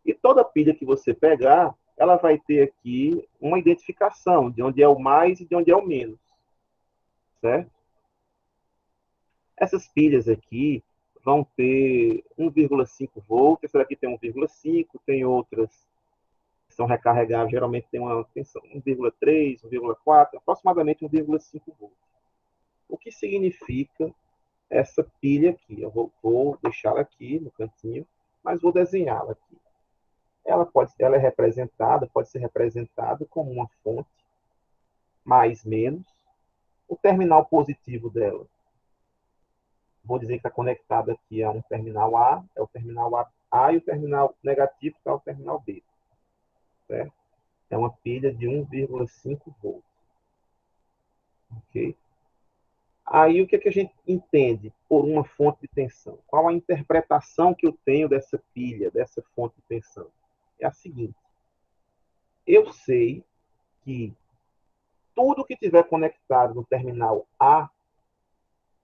E toda pilha que você pegar, ela vai ter aqui uma identificação de onde é o mais e de onde é o menos, certo? Essas pilhas aqui vão ter 1,5 volts, essa daqui tem 1,5, tem outras que são recarregáveis, geralmente tem uma tensão 1,3, 1,4, aproximadamente 1,5 volts. O que significa essa pilha aqui? Eu vou deixá-la aqui no cantinho, mas vou desenhá-la aqui. Ela é representada, pode ser representada como uma fonte, mais, menos. O terminal positivo dela, vou dizer que está conectado aqui a um terminal A, é o terminal A, e o terminal negativo é o terminal B. Certo? É uma pilha de 1,5 volts. Ok? Aí, o que, é que a gente entende por uma fonte de tensão? Qual a interpretação que eu tenho dessa pilha, dessa fonte de tensão? É a seguinte. Eu sei que tudo que tiver conectado no terminal A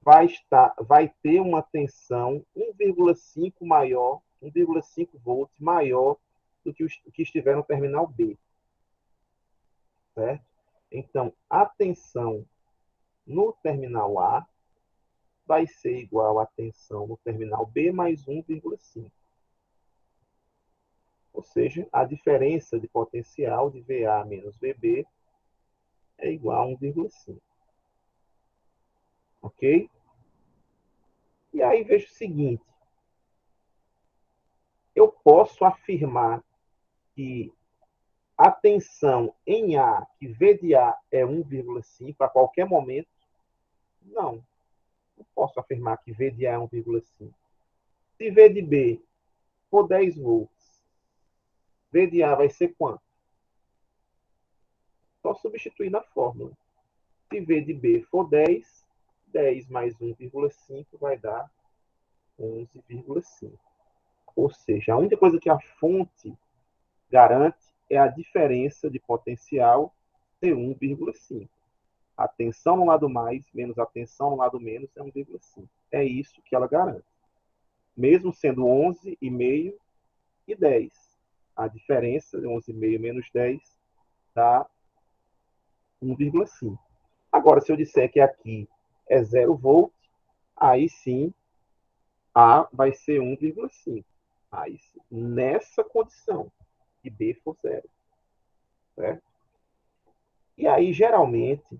vai ter uma tensão 1,5 maior, 1,5 volts maior do que o que estiver no terminal B. Certo? Então, a tensão no terminal A vai ser igual à tensão no terminal B mais 1,5. Ou seja, a diferença de potencial de VA menos VB é igual a 1,5. Ok? E aí veja o seguinte. Eu posso afirmar que a tensão em A, que V de A é 1,5 a qualquer momento? Não. Não posso afirmar que V de A é 1,5. Se V de B for 10 volts, V de A vai ser quanto? Só substituir na fórmula. Se V de B for 10, 10 mais 1,5 vai dar 11,5. Ou seja, a única coisa que a fonte garante é a diferença de potencial ser 1,5. A tensão no lado mais menos a tensão no lado menos é 1,5. É isso que ela garante. Mesmo sendo 11,5 e 10. A diferença de 11,5 menos 10 dá 1,5. Agora, se eu disser que aqui é 0 volt, aí sim A vai ser 1,5. Aí sim, nessa condição que B for 0. Certo? E aí, geralmente,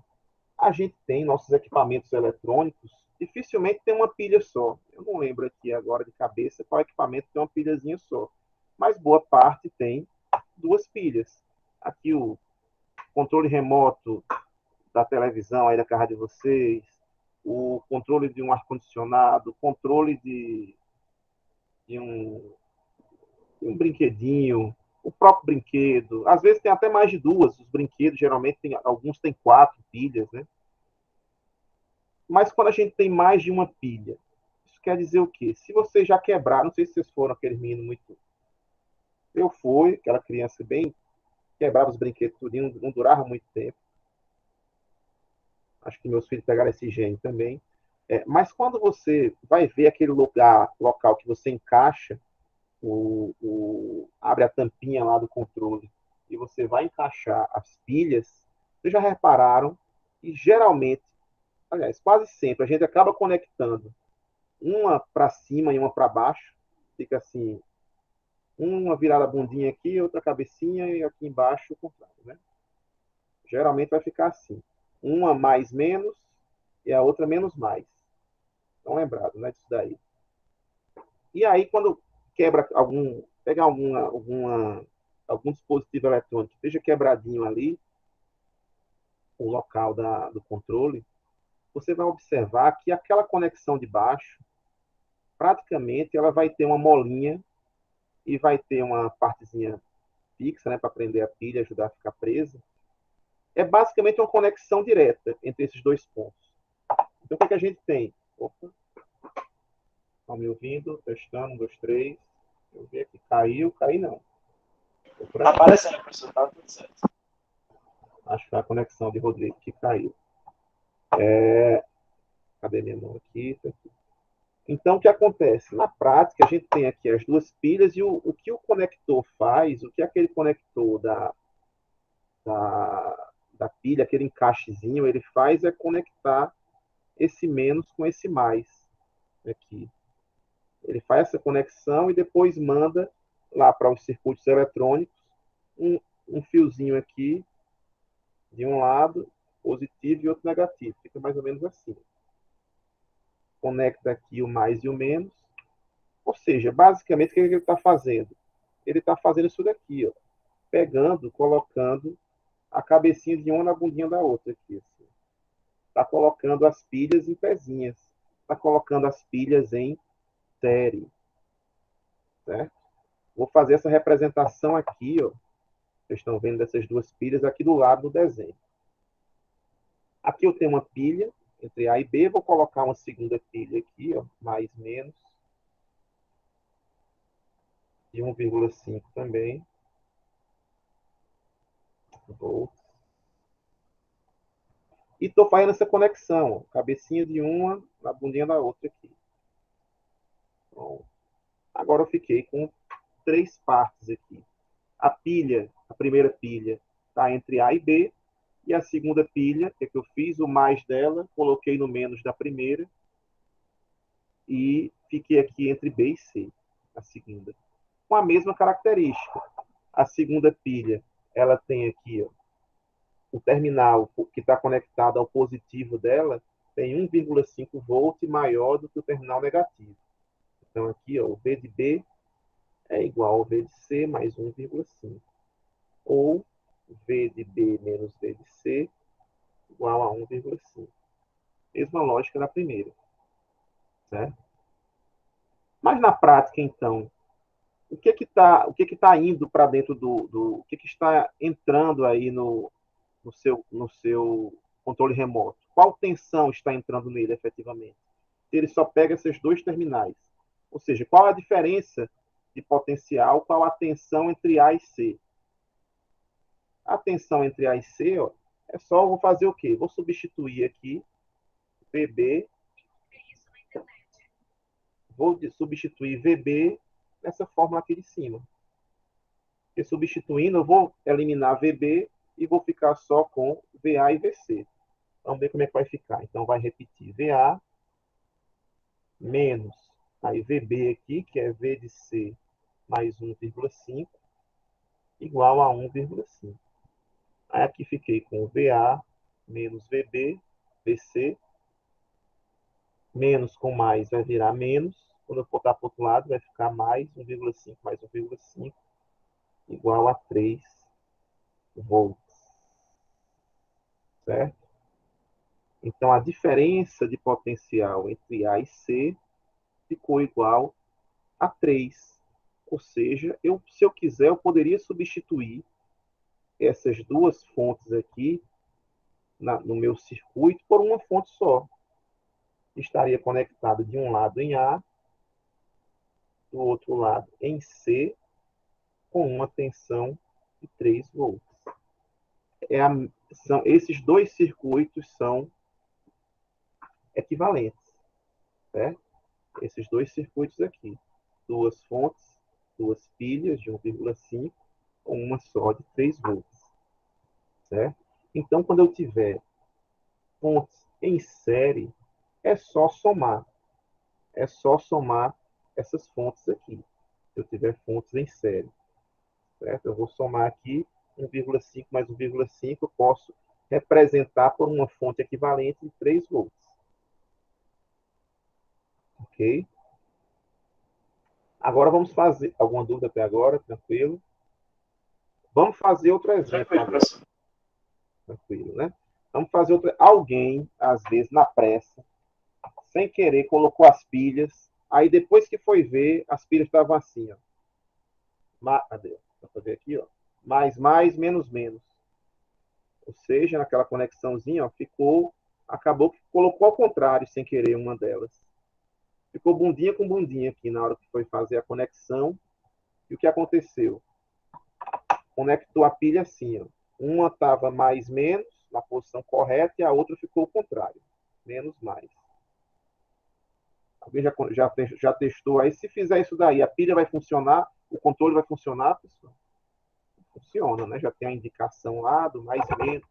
a gente tem nossos equipamentos eletrônicos, dificilmente tem uma pilha só. Eu não lembro aqui agora de cabeça qual equipamento tem uma pilhazinha só. Mas boa parte tem duas pilhas. Aqui o controle remoto da televisão aí da casa de vocês, o controle de um ar-condicionado, o controle de um brinquedinho, o próprio brinquedo. Às vezes tem até mais de duas. Os brinquedos, geralmente, alguns têm 4 pilhas, né? Mas quando a gente tem mais de uma pilha, isso quer dizer o quê? Se você já quebrar, não sei se vocês foram aquele menino muito. Eu fui, aquela criança bem, quebrava os brinquedos tudinho, não durava muito tempo. Acho que meus filhos pegaram esse gene também. Mas quando você vai ver aquele local que você encaixa, abre a tampinha lá do controle e você vai encaixar as pilhas, vocês já repararam que geralmente, aliás, quase sempre, a gente acaba conectando uma para cima e uma para baixo, fica assim, uma virada a bundinha aqui, outra cabecinha e aqui embaixo o contrário, né? Geralmente vai ficar assim, uma mais menos e a outra menos mais. Estão lembrados, né, disso daí. E aí, quando quebra pega algum dispositivo eletrônico, esteja quebradinho ali, o local do controle, você vai observar que aquela conexão de baixo, praticamente, ela vai ter uma molinha e vai ter uma partezinha fixa, né, para prender a pilha, ajudar a ficar presa. É basicamente uma conexão direta entre esses dois pontos. Então, o que, é que a gente tem? Opa, estão me ouvindo? Testando, 1, 2, 3. Eu vi aqui. Caiu não. Tá aparecendo, professor, tá tudo certo. Acho que foi a conexão de Rodrigo que caiu. Cadê minha mão aqui? Tá aqui. Então, o que acontece? Na prática, a gente tem aqui as duas pilhas e o que o conector faz, o que aquele conector da pilha, aquele encaixezinho, ele faz é conectar esse menos com esse mais aqui. Ele faz essa conexão e depois manda lá para os circuitos eletrônicos um fiozinho aqui de um lado positivo e outro negativo. Fica mais ou menos assim. Conecta aqui o mais e o menos. Ou seja, basicamente, o que ele está fazendo? Ele está fazendo isso daqui, ó, pegando, colocando a cabecinha de uma na bundinha da outra aqui. Assim. Está colocando as pilhas em pezinhas. Está colocando as pilhas em série. Certo? Vou fazer essa representação aqui, ó. Vocês estão vendo dessas duas pilhas aqui do lado do desenho. Aqui eu tenho uma pilha entre A e B. Vou colocar uma segunda pilha aqui, ó, mais menos. De 1,5 também. Volts. E estou fazendo essa conexão, ó, cabecinha de uma na bundinha da outra aqui. Bom, agora eu fiquei com 3 partes aqui. A primeira pilha, está entre A e B, e a segunda pilha, que eu fiz, o mais dela, coloquei no menos da primeira, e fiquei aqui entre B e C, a segunda. Com a mesma característica. A segunda pilha, ela tem aqui, ó, o terminal que está conectado ao positivo dela, tem 1,5 volt maior do que o terminal negativo. Então, aqui, ó, o V de B é igual ao V de C mais 1,5. Ou V de B menos V de C igual a 1,5. Mesma lógica da primeira. Certo? Mas na prática, então, o que está indo para dentro o que está entrando aí no seu controle remoto? Qual tensão está entrando nele efetivamente? Ele só pega esses dois terminais. Ou seja, qual a diferença de potencial, qual a tensão entre A e C? A tensão entre A e C, ó, é só, vou fazer o quê? Vou substituir aqui VB, vou substituir VB nessa fórmula aqui de cima. E substituindo, eu vou eliminar VB e vou ficar só com VA e VC. Vamos ver como é que vai ficar. Então, vai repetir VA menos aí VB aqui, que é V de C mais 1,5, igual a 1,5. Aí aqui fiquei com VA menos VB, VC, menos com mais vai virar menos. Quando eu botar para o outro lado, vai ficar mais 1,5 mais 1,5, igual a 3 volts. Certo? Então, a diferença de potencial entre A e C ficou igual a 3. Ou seja, se eu quiser, eu poderia substituir essas duas fontes aqui no meu circuito por uma fonte só. estaria conectado de um lado em A, do outro lado em C, com uma tensão de 3 volts. Esses dois circuitos são equivalentes, certo? Esses dois circuitos aqui. Duas fontes, duas pilhas de 1,5 com uma só de 3 volts, certo? Então, quando eu tiver fontes em série, é só somar. É só somar essas fontes aqui. Se eu tiver fontes em série, certo? Eu vou somar aqui 1,5 mais 1,5, eu posso representar por uma fonte equivalente de 3 volts. Ok? Agora vamos fazer... Alguma dúvida até agora? Tranquilo? Vamos fazer outro exemplo agora. Tranquilo, né? Vamos fazer outro... Alguém, às vezes, na pressa, sem querer, colocou as pilhas. Aí, depois que foi ver, as pilhas estavam assim, ó. Cadê? Vou ver aqui, ó. Mais, menos, menos. Ou seja, naquela conexãozinha, ó, acabou que colocou ao contrário, sem querer, uma delas. Ficou bundinha com bundinha aqui na hora que foi fazer a conexão. E o que aconteceu? Conectou a pilha assim, ó. Uma estava mais, menos, na posição correta, e a outra ficou ao contrário. Menos, mais. Alguém já testou aí? Se fizer isso daí, a pilha vai funcionar? O controle vai funcionar, pessoal? Funciona, né? Já tem a indicação lá do mais, menos.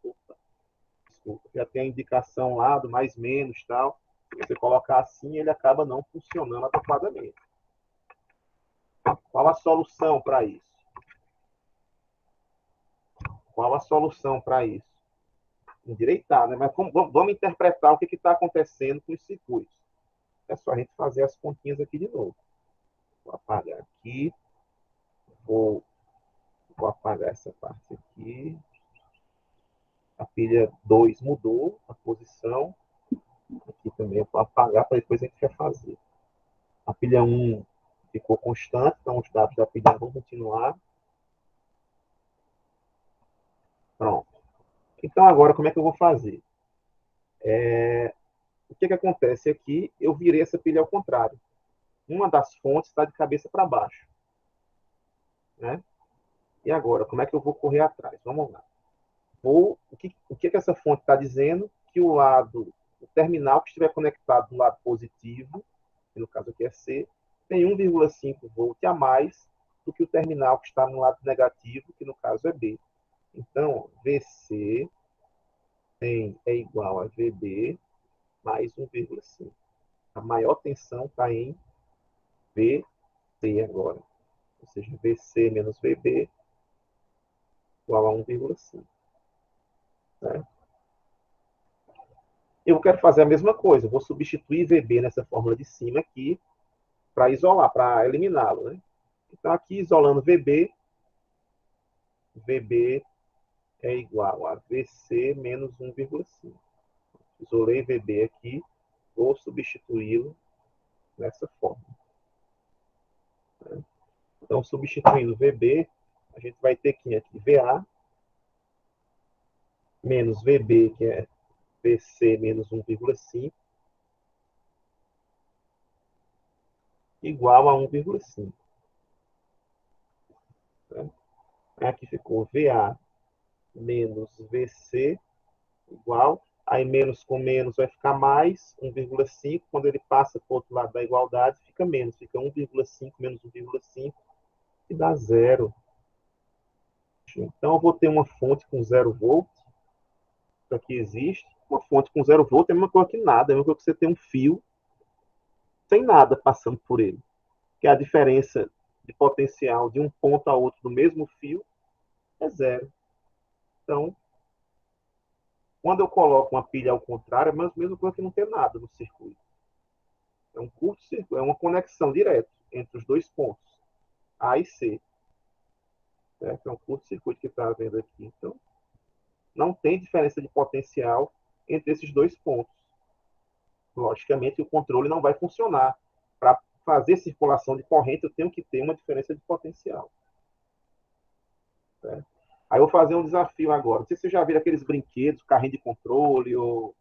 Desculpa, já tem a indicação lá do mais, menos, tal. Se você colocar assim, ele acaba não funcionando adequadamente. Qual a solução para isso? Qual a solução para isso? Endireitar, né? Mas vamos interpretar o que está acontecendo com os circuitos. É só a gente fazer as continhas aqui de novo. Vou apagar aqui. Vou apagar essa parte aqui. A pilha 2 mudou a posição. Aqui também eu vou apagar para depois a gente refazer. A pilha 1 ficou constante, então os dados da pilha vão continuar. Pronto. Então agora como é que eu vou fazer? O que acontece aqui? Eu virei essa pilha ao contrário. Uma das fontes está de cabeça para baixo, né? E agora, como é que eu vou correr atrás? Vamos lá. O que essa fonte está dizendo? Que o terminal que estiver conectado do lado positivo, que no caso aqui é C, tem 1,5 volt a mais do que o terminal que está no lado negativo, que no caso é B. Então, VC é igual a VB mais 1,5. A maior tensão está em VC agora. Ou seja, VC menos VB igual a 1,5. Certo? Eu quero fazer a mesma coisa. Vou substituir VB nessa fórmula de cima aqui para isolar, para eliminá-lo. Né? Então, aqui, isolando VB é igual a VC menos 1,5. Isolei VB aqui, vou substituí-lo nessa fórmula. Então, substituindo VB, a gente vai ter aqui VA menos VB, que é VC menos 1,5, igual a 1,5. Aqui ficou VA menos VC igual. Aí menos com menos vai ficar mais 1,5. Quando ele passa para o outro lado da igualdade, fica menos. Fica 1,5 menos 1,5 e dá zero. Então eu vou ter uma fonte com 0 volt. Isso aqui existe. Uma fonte com 0 volt é a mesma coisa que nada. É a mesma coisa que você tem um fio sem nada passando por ele. Que a diferença de potencial de um ponto a outro do mesmo fio é zero. Então, quando eu coloco uma pilha ao contrário, é a mesma coisa que não ter nada no circuito. É um curto-circuito, é uma conexão direta entre os dois pontos, A e C. Certo? É um curto-circuito que está vendo aqui. Então, não tem diferença de potencial entre esses dois pontos. Logicamente, o controle não vai funcionar. Para fazer circulação de corrente, eu tenho que ter uma diferença de potencial. Certo? Aí eu vou fazer um desafio agora. Não sei se você já viu aqueles brinquedos, carrinho de controle ou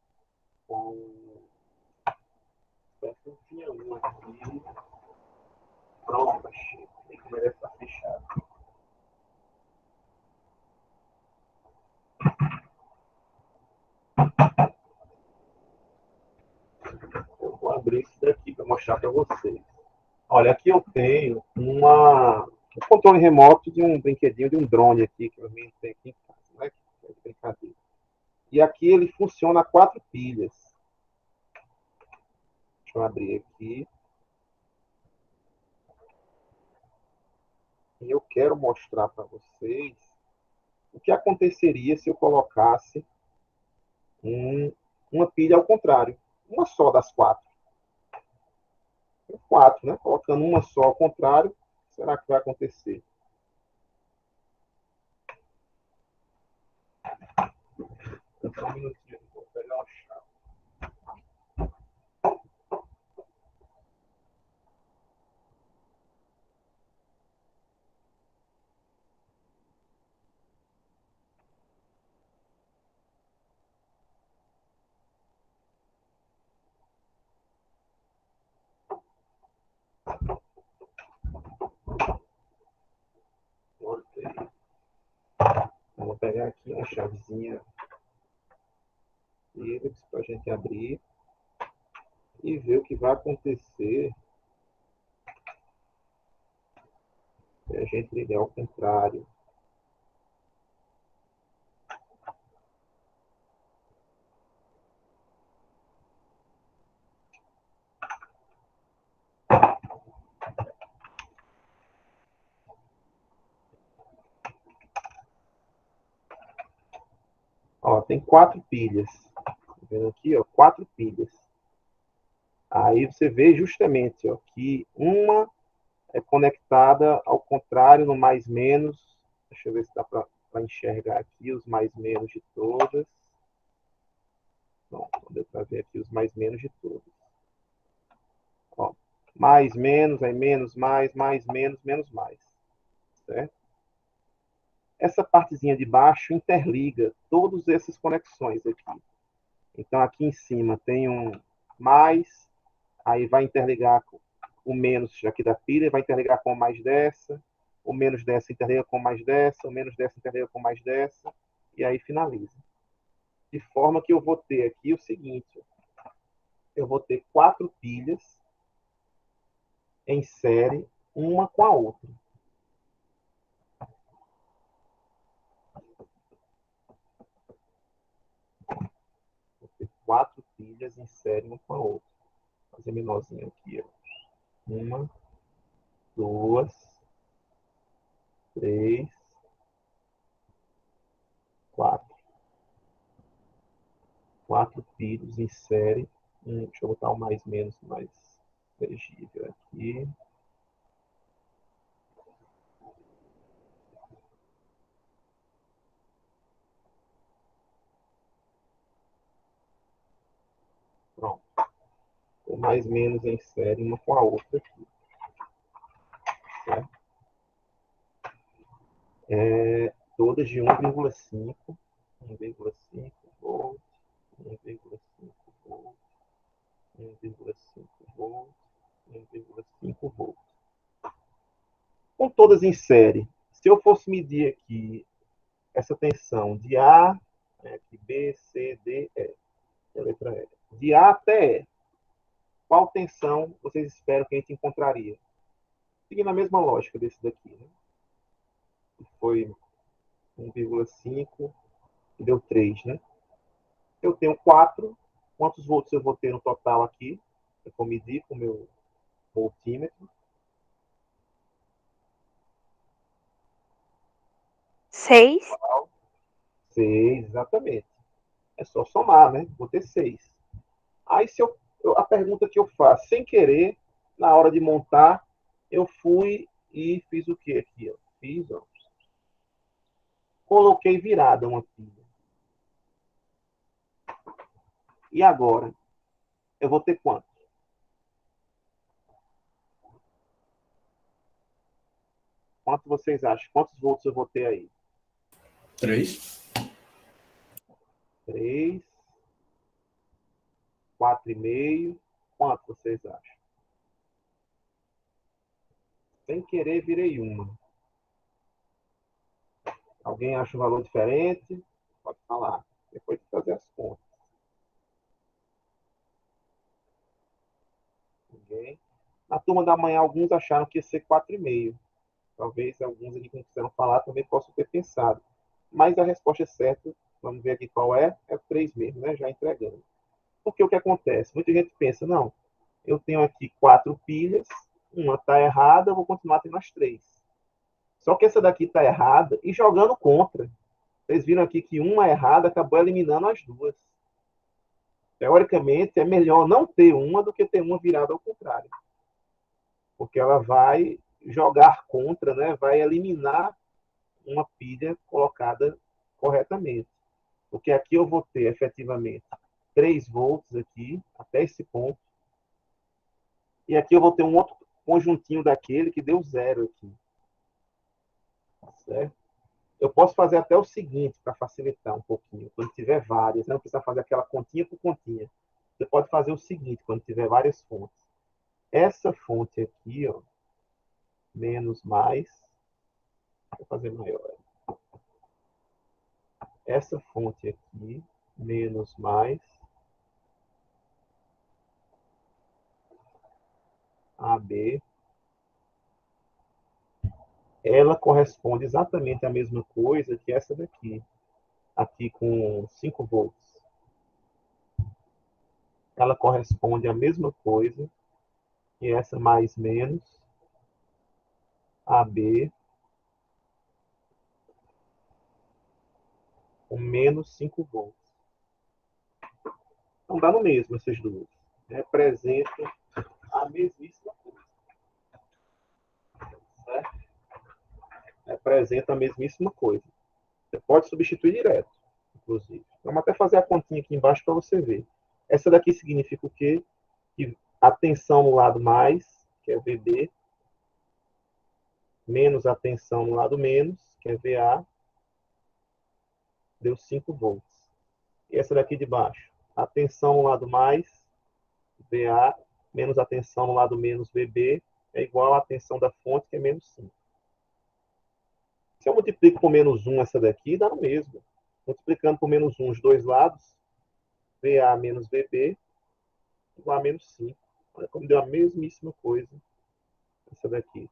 abrir isso daqui para mostrar para vocês. Olha, aqui eu tenho um controle remoto de um brinquedinho, de um drone aqui, que eu também tenho aqui em casa, né? Que é de brincadeira. E aqui ele funciona a 4 pilhas. Deixa eu abrir aqui. E eu quero mostrar para vocês o que aconteceria se eu colocasse uma pilha ao contrário. Uma só das 4. 4, né? Colocando uma só ao contrário, o que será que vai acontecer? Só um minutinho, vou pegar uma chave. Voltei. Vou pegar aqui uma chavezinha Phillips para a gente abrir e ver o que vai acontecer se a gente ligar ao contrário. Ó, tem 4 pilhas. Tá vendo aqui, ó? 4 pilhas. Aí você vê justamente, ó, que uma é conectada ao contrário no mais menos. Deixa eu ver se dá para enxergar aqui os mais menos de todas. Não deu para ver aqui os mais menos de todas. Ó, mais, menos, aí menos, mais, menos, menos, mais. Certo? Essa partezinha de baixo interliga todas essas conexões aqui. Então, aqui em cima tem um mais, aí vai interligar com o menos aqui da pilha, vai interligar com o mais dessa, o menos dessa interliga com o mais dessa, o menos dessa interliga com o mais dessa, e aí finaliza. De forma que eu vou ter aqui o seguinte, eu vou ter 4 pilhas em série, uma com a outra. Vou ter 4 pilhas em série, uma com a outra. Vou fazer menorzinho aqui, ó. 1, 2, 3, 4. 4 pilhas em série. Deixa eu botar o mais menos mais legível aqui. Pronto. O mais menos em série uma com a outra aqui. Certo? Todas de 1,5 volts, 1,5 volts, 1,5 volts, 1,5 volts. Com todas em série, se eu fosse medir aqui essa tensão de A, aqui B, C, D, E, a letra E, de A até E, qual tensão vocês esperam que a gente encontraria? Seguindo a mesma lógica desse daqui, né? Que foi 1,5 e deu 3, né? Eu tenho 4. Quantos volts eu vou ter no total aqui? Eu vou medir com o meu voltímetro. 6. 6, exatamente. É só somar, né? Vou ter 6. Aí, a pergunta que eu faço, sem querer, na hora de montar, eu fui e fiz o que aqui? Ó? Fiz, ó. Coloquei virada uma pilha. E agora? Eu vou ter quanto? Quanto vocês acham? Quantos volts eu vou ter aí? 3. 3, 4,5. Quanto vocês acham? Sem querer, virei uma. Alguém acha um valor diferente? Pode falar. Depois de fazer as contas. ninguém. Na turma da manhã, alguns acharam que ia ser 4,5. Talvez alguns aqui que não quiseram falar também possam ter pensado. Mas a resposta certa, vamos ver aqui qual é 3 mesmo, né? Já entregando. Porque o que acontece? Muita gente pensa, não, eu tenho aqui 4 pilhas, uma está errada, eu vou continuar tendo as 3. Só que essa daqui está errada e jogando contra. Vocês viram aqui que uma errada acabou eliminando as duas. Teoricamente, é melhor não ter uma do que ter uma virada ao contrário. Porque ela vai jogar contra, né? Vai eliminar uma pilha colocada corretamente. Porque aqui eu vou ter, efetivamente, 3 volts aqui, até esse ponto. E aqui eu vou ter um outro conjuntinho daquele que deu 0 aqui. Certo? Eu posso fazer até o seguinte, para facilitar um pouquinho. Quando tiver várias, não precisa fazer aquela continha por continha. Você pode fazer o seguinte, quando tiver várias fontes. Essa fonte aqui, ó, menos mais, vou fazer maior. Essa fonte aqui, menos mais, AB, ela corresponde exatamente à mesma coisa que essa daqui, aqui com 5 volts. Ela corresponde à mesma coisa que essa mais menos, AB, com menos 5 volts. Então dá no mesmo essas duas. Representam a mesmíssima coisa. Certo? Representa a mesmíssima coisa. Você pode substituir direto, inclusive. Vamos até fazer a continha aqui embaixo para você ver. Essa daqui significa o quê? Que a tensão no lado mais, que é VB, menos a tensão no lado menos, que é VA, deu 5 volts. E essa daqui de baixo, a tensão no lado mais, VA, menos a tensão no lado menos, VB, é igual à tensão da fonte, que é menos 5. Se eu multiplico por menos 1 essa daqui, dá no mesmo. Multiplicando por menos 1 os dois lados, VA menos VB, igual a menos 5. Olha como deu a mesmíssima coisa essa daqui.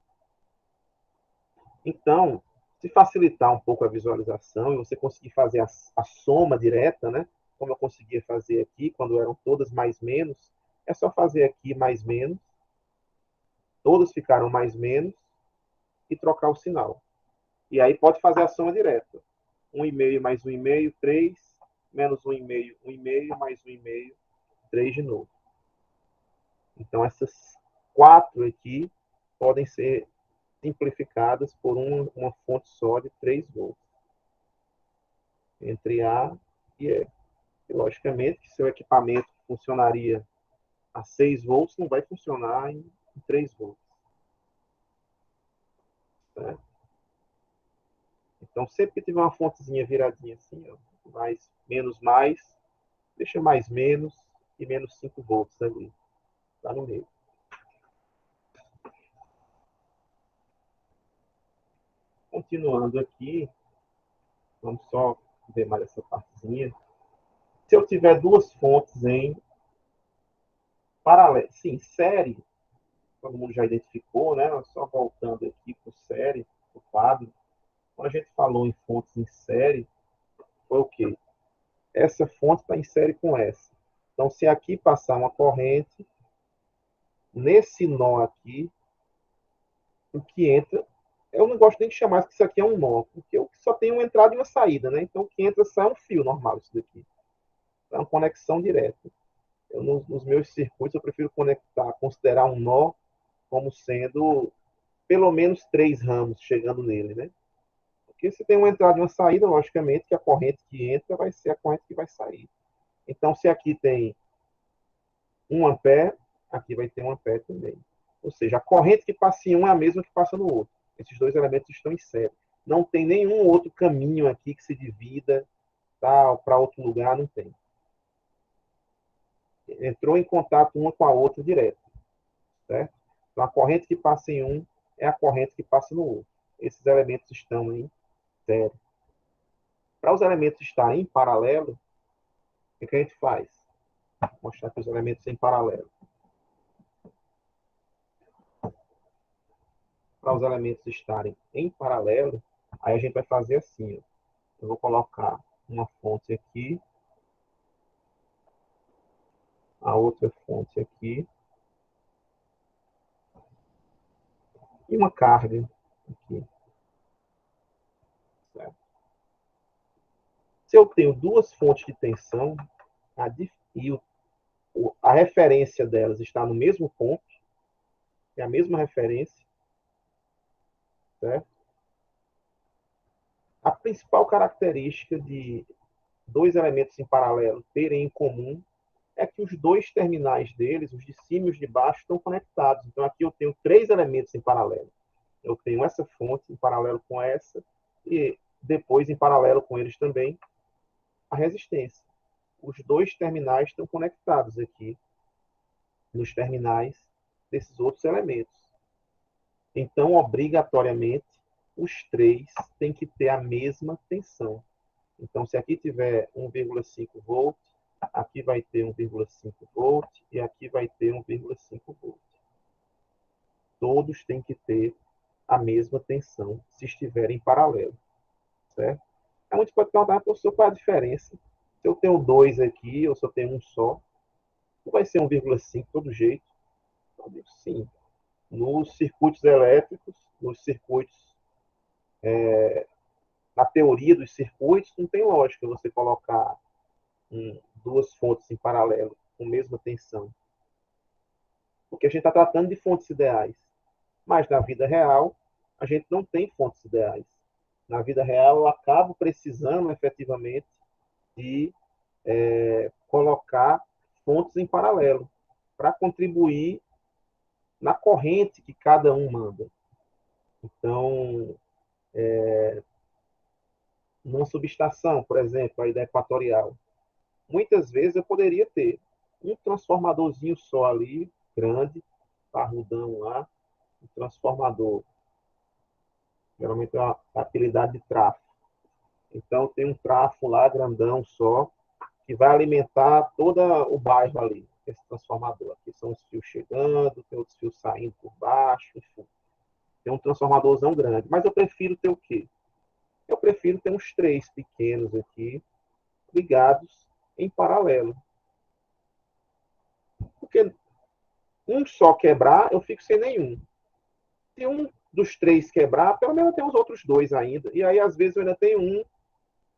Então, se facilitar um pouco a visualização e você conseguir fazer a soma direta, né? Como eu conseguia fazer aqui, quando eram todas mais menos, é só fazer aqui mais menos, todas ficaram mais menos, e trocar o sinal. E aí pode fazer a soma direta. 1,5 mais 1,5, 3, menos 1,5, 1,5, mais 1,5, 3 de novo. Então, essas 4 aqui podem ser simplificadas por uma fonte só de 3 volts. Entre A e E. E, logicamente, que seu equipamento funcionaria a 6 volts, não vai funcionar em 3 volts. Certo? Então, sempre que tiver uma fontezinha viradinha assim, ó, mais, deixa mais menos e menos 5 volts ali. Tá no meio. Continuando aqui, vamos só ver mais essa partezinha. Se eu tiver duas fontes em paralelo, sim, série, todo mundo já identificou, né? Só voltando aqui para série, o quadro. Quando a gente falou em fontes em série, foi o quê? Essa fonte está em série com essa. Então, se aqui passar uma corrente, nesse nó aqui, o que entra, eu não gosto nem de chamar que isso aqui é um nó, porque só tem uma entrada e uma saída, né? Então, o que entra sai um fio normal, isso daqui. É uma conexão direta. Nos meus circuitos, eu prefiro considerar um nó como sendo pelo menos 3 ramos chegando nele, né? Porque se tem uma entrada e uma saída, logicamente que a corrente que entra vai ser a corrente que vai sair. Então, se aqui tem 1 ampere, aqui vai ter 1 ampere também. Ou seja, a corrente que passa em um é a mesma que passa no outro. Esses dois elementos estão em série. Não tem nenhum outro caminho aqui que se divida para outro lugar, não tem. Entrou em contato uma com a outra direto. Certo? Então, a corrente que passa em um é a corrente que passa no outro. Esses elementos estão em série. Para os elementos estarem em paralelo, o que a gente faz? Vou mostrar aqui os elementos em paralelo. para os elementos estarem em paralelo, aí a gente vai fazer assim, ó. Eu vou colocar uma fonte aqui, a outra fonte aqui, e uma carga aqui. Certo? Se eu tenho duas fontes de tensão, e a referência delas está no mesmo ponto, é a mesma referência, certo? A principal característica de dois elementos em paralelo terem em comum é que os dois terminais deles, os de cima e os de baixo, estão conectados. Então, aqui eu tenho três elementos em paralelo. Eu tenho essa fonte em paralelo com essa, e depois, em paralelo com eles também, a resistência. Os dois terminais estão conectados aqui, nos terminais desses outros elementos. Então, obrigatoriamente, os três têm que ter a mesma tensão. Então, se aqui tiver 1,5 volt, aqui vai ter 1,5 volt e aqui vai ter 1,5 volt. Todos têm que ter a mesma tensão se estiverem em paralelo, certo? A gente pode perguntar, professor, qual é a diferença? Se eu tenho dois aqui ou se eu tenho um só, não vai ser 1,5 de todo jeito? Eu digo sim. Nos circuitos elétricos, nos circuitos, na teoria dos circuitos, não tem lógica você colocar duas fontes em paralelo com a mesma tensão. Porque a gente está tratando de fontes ideais. Mas na vida real, a gente não tem fontes ideais. Na vida real, eu acabo precisando efetivamente de colocar fontes em paralelo para contribuir na corrente que cada um manda. Então, numa subestação, por exemplo, aí da Equatorial, muitas vezes eu poderia ter um transformadorzinho só ali, grande, parrudão lá, um transformador. Geralmente é uma apelidade de trafo. Então, tem um trafo lá, grandão só, que vai alimentar todo o bairro ali, esse transformador. Aqui são os fios chegando, tem outros fios saindo por baixo, enfim. Tem um transformadorzão grande. Mas eu prefiro ter o quê? Eu prefiro ter uns três pequenos aqui, ligados em paralelo. Porque um só quebrar, eu fico sem nenhum. Se um dos três quebrar, pelo menos eu tenho os outros dois ainda. E aí, às vezes, eu ainda tenho um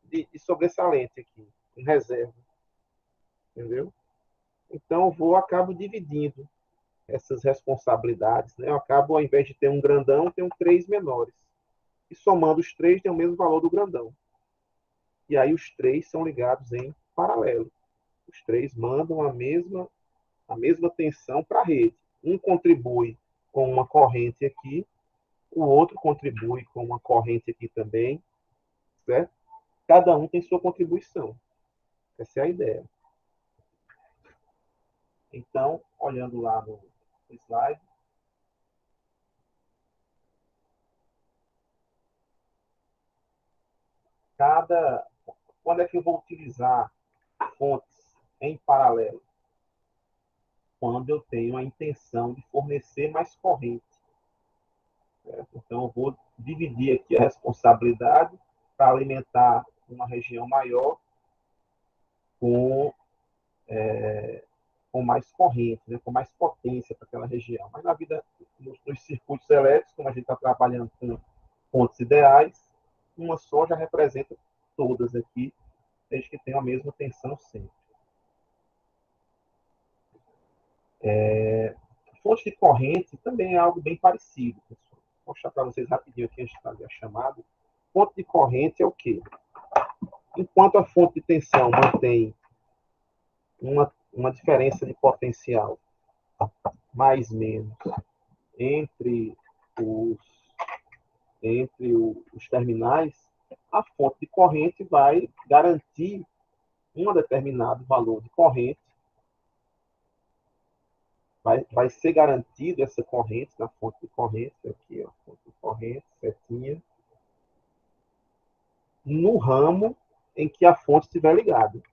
de sobressalente aqui, em reserva. Entendeu? Então, acabo dividindo essas responsabilidades. Né? Eu acabo, ao invés de ter um grandão, tenho três menores. E somando os três, tem o mesmo valor do grandão. E aí os três são ligados em paralelo. Os três mandam a mesma tensão para a rede. Um contribui com uma corrente aqui, o outro contribui com uma corrente aqui também, certo? Cada um tem sua contribuição. Essa é a ideia. Então, olhando lá no slide, quando é que eu vou utilizar fontes em paralelo? Quando eu tenho a intenção de fornecer mais corrente. Certo? Então, eu vou dividir aqui a responsabilidade para alimentar uma região maior com, com mais corrente, né? Com mais potência para aquela região. Mas na vida, nos circuitos elétricos, como a gente está trabalhando com fontes ideais, uma só já representa todas aqui, desde que tenham a mesma tensão sempre. Fonte de corrente também é algo bem parecido, pessoal. Vou mostrar para vocês rapidinho aqui antes de fazer a chamada. Fonte de corrente é o quê? Enquanto a fonte de tensão mantém uma diferença de potencial mais menos entre os terminais, a fonte de corrente vai garantir um determinado valor de corrente, vai ser garantido essa corrente na fonte de corrente, aqui, ó, fonte de corrente, setinha, no ramo em que a fonte estiver ligada.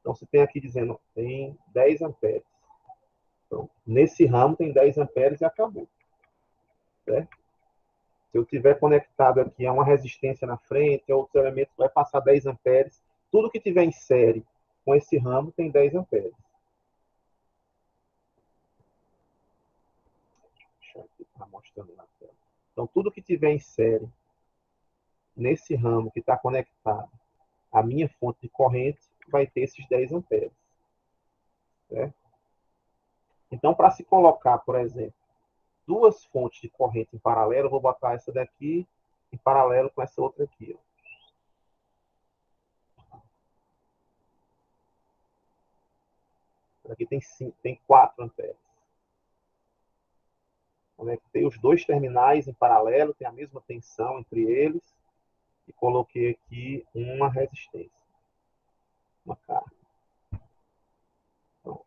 Então, você tem aqui dizendo, tem 10 amperes. Então, nesse ramo tem 10 amperes e acabou. Certo? Se eu tiver conectado aqui a uma resistência na frente, a outros elementos, vai passar 10 amperes. Tudo que tiver em série com esse ramo tem 10 amperes. Deixa eu estar mostrando na tela. Então, tudo que tiver em série nesse ramo que está conectado à minha fonte de corrente vai ter esses 10 amperes. Certo? Então, para se colocar, por exemplo, duas fontes de corrente em paralelo, eu vou botar essa daqui em paralelo com essa outra aqui. Ó. Aqui tem 4 amperes. Conectei os dois terminais em paralelo, tem a mesma tensão entre eles, e coloquei aqui uma resistência, uma carga. Então,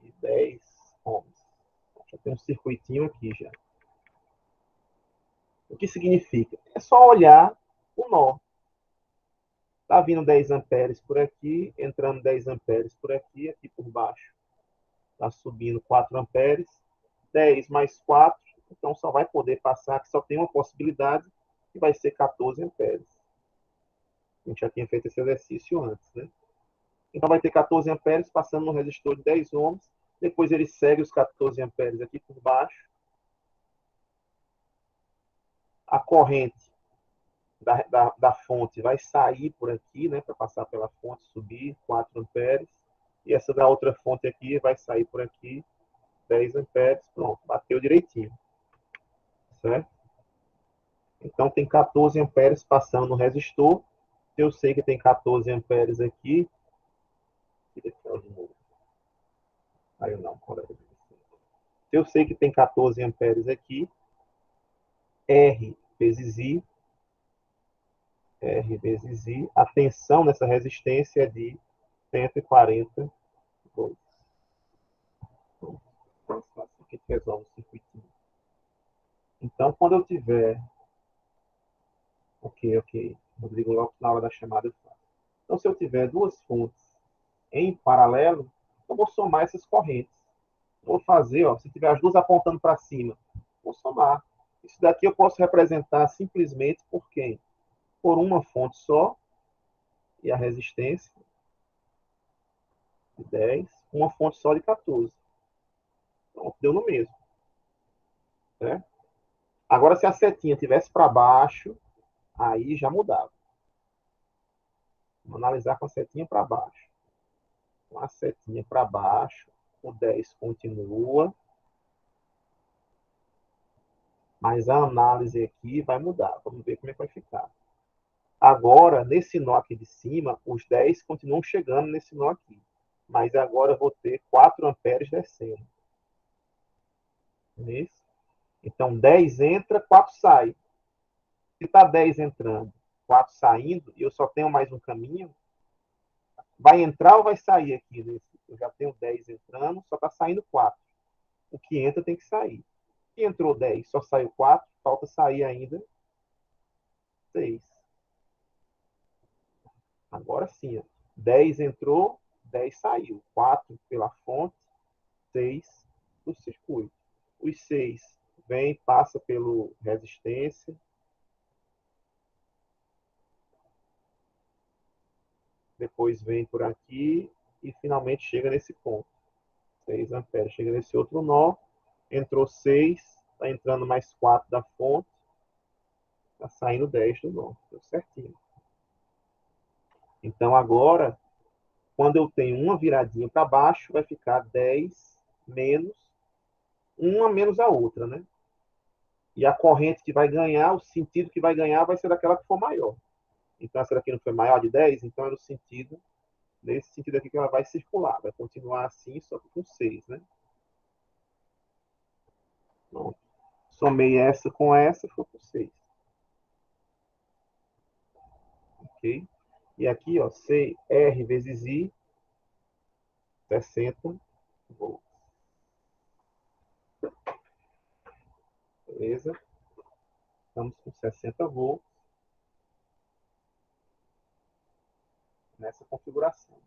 e 10 ohms. Já tem um circuitinho aqui já. O que significa? É só olhar o nó. Está vindo 10 amperes por aqui, entrando 10 amperes por aqui, aqui por baixo. Está subindo 4 amperes. 10 mais 4, então só vai poder passar, que só tem uma possibilidade, que vai ser 14 amperes. A gente já tinha feito esse exercício antes, né? Então vai ter 14 amperes passando no resistor de 10 ohms. Depois ele segue os 14 amperes aqui por baixo. A corrente da fonte vai sair por aqui, né, para passar pela fonte, subir 4 amperes. E essa da outra fonte aqui vai sair por aqui, 10 amperes. Pronto, bateu direitinho. Certo? Então tem 14 amperes passando no resistor. Se eu sei que tem 14 amperes aqui, aí não, se eu sei que tem 14 amperes aqui, R vezes I, a tensão nessa resistência é de 140 volts. Então, aqui resolve o circuitinho. Então, quando eu tiver... Ok. Rodrigo, logo na hora da chamada eu faço. Então, se eu tiver duas fontes em paralelo, eu vou somar essas correntes. Vou fazer, ó, se tiver as duas apontando para cima, vou somar. Isso daqui eu posso representar simplesmente por quem? Por uma fonte só, e a resistência de 10, uma fonte só de 14. Pronto, deu no mesmo. Certo? Agora, se a setinha tivesse para baixo, aí já mudava. Vamos analisar com a setinha para baixo. Com a setinha para baixo, o 10 continua, mas a análise aqui vai mudar. Vamos ver como é que vai ficar. Agora, nesse nó aqui de cima, os 10 continuam chegando nesse nó aqui. Mas agora eu vou ter 4 amperes descendo. Isso. Então, 10 entra, 4 sai. Se está 10 entrando, 4 saindo, e eu só tenho mais um caminho, vai entrar ou vai sair aqui? Eu já tenho 10 entrando, só está saindo 4. O que entra tem que sair. Se entrou 10, só saiu 4, falta sair ainda 6. Agora sim, ó. 10 entrou, 10 saiu. 4 pela fonte, 6 do circuito. Os 6 vem, passa pelo resistência. Depois vem por aqui e finalmente chega nesse ponto. 6 amperes. Chega nesse outro nó. Entrou 6, está entrando mais 4 da fonte. Está saindo 10 do nó. Deu certinho. Então agora, quando eu tenho uma viradinha para baixo, vai ficar 10 menos, uma menos a outra, né? E a corrente que vai ganhar, o sentido que vai ganhar vai ser daquela que for maior. Então, essa daqui não foi maior de 10, então é no sentido, nesse sentido aqui que ela vai circular. Vai continuar assim, só que com 6, né? Pronto. Somei essa com essa, foi com 6. Ok? E aqui, ó, C, R vezes I, 60 volts. Beleza? Estamos com 60 volts nessa configuração.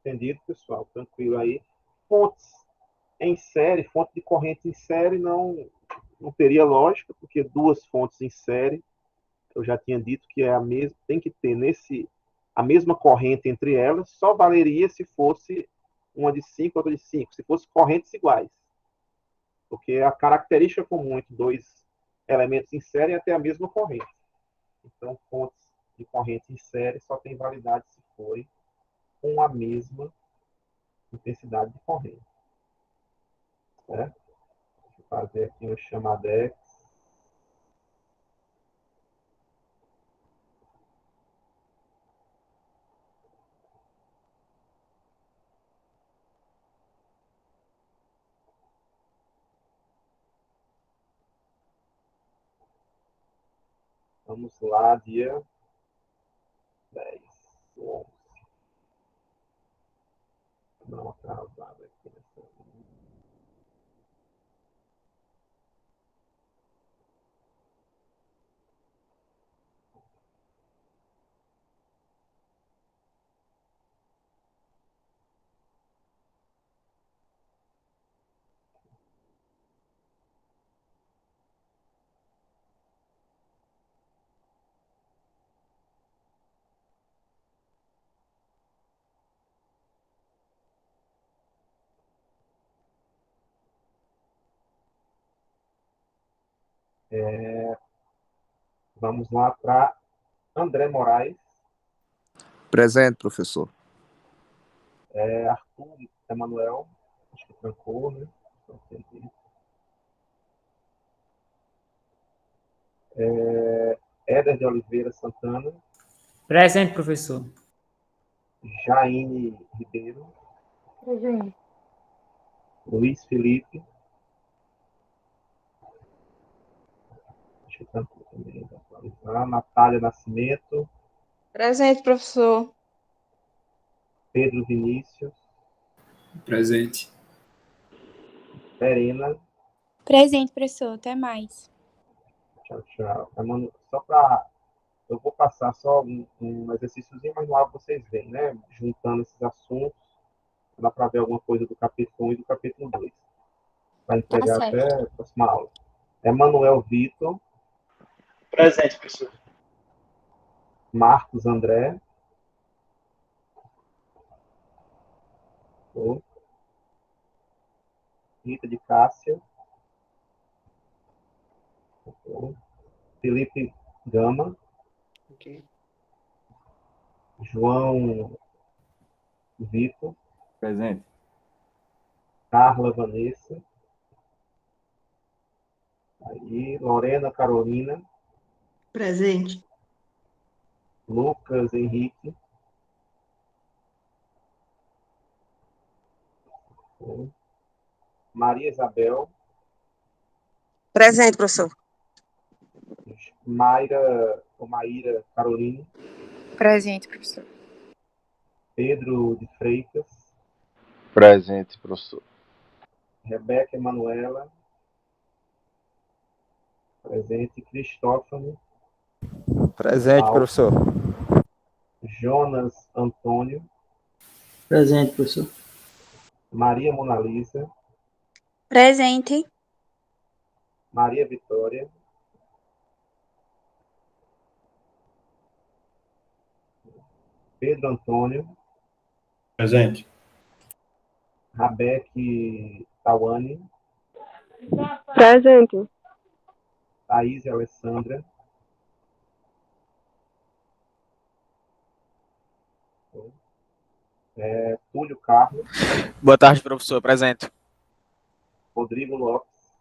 Entendido, pessoal? Tranquilo aí. Fontes em série, fonte de corrente em série não teria lógica, porque duas fontes em série, eu já tinha dito que é a mesma, tem que ter a mesma corrente entre elas, só valeria se fosse uma de 5, outra de 5, se fosse correntes iguais. Porque a característica comum entre dois elementos em série é ter a mesma corrente. Então, fontes de corrente em série só tem validade se forem com a mesma intensidade de corrente. Certo? Deixa eu fazer aqui um chamadex. Vamos lá, dia 10, 11. Não atrasado aqui nessa. Vamos lá para André Moraes. Presente, professor. Arthur Emanuel. Acho que trancou, né? Éder de Oliveira Santana. Presente, professor. Jaine Ribeiro. Presente. Luiz Felipe. Deixa eu trancou também. Natália Nascimento. Presente, professor. Pedro Vinícius. Presente. Serena. Presente, professor. Até mais. Tchau, tchau. Só para. Eu vou passar só um exercíciozinho, mas no aula vocês veem, né? Juntando esses assuntos, dá para ver alguma coisa do capítulo 1 e do capítulo 2. Vai Tá entregar certo. até a próxima aula. Emanuel Vitor. Presente, professor. Marcos André. Rita de Cássia. Felipe Gama. Ok. João Vitor. Presente. Carla Vanessa. Aí, Lorena Carolina. Presente. Lucas Henrique. Maria Isabel. Presente, professor. Maíra Carolina. Presente, professor. Pedro de Freitas. Presente, professor. Rebeca Emanuela. Presente. Cristófano. Presente, professor. Jonas Antônio. Presente, professor. Maria Monalisa. Presente. Maria Vitória. Pedro Antônio. Presente. Rabeque Tawane. Presente. Thaís Alessandra. Túlio Carlos. Boa tarde, professor. Presente. Rodrigo Lopes.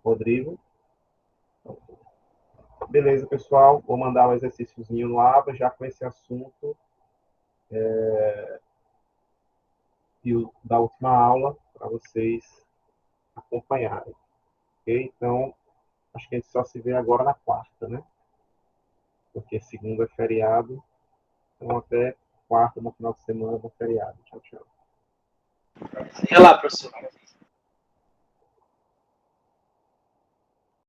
Rodrigo. Beleza, pessoal. Vou mandar um exercíciozinho no ABA, já com esse assunto da última aula, para vocês acompanharem. Ok? Então, acho que a gente só se vê agora na quarta, né? Porque segunda é feriado. Então, até quarta, no final de semana, é feriado. Tchau, tchau. Olha lá, professor.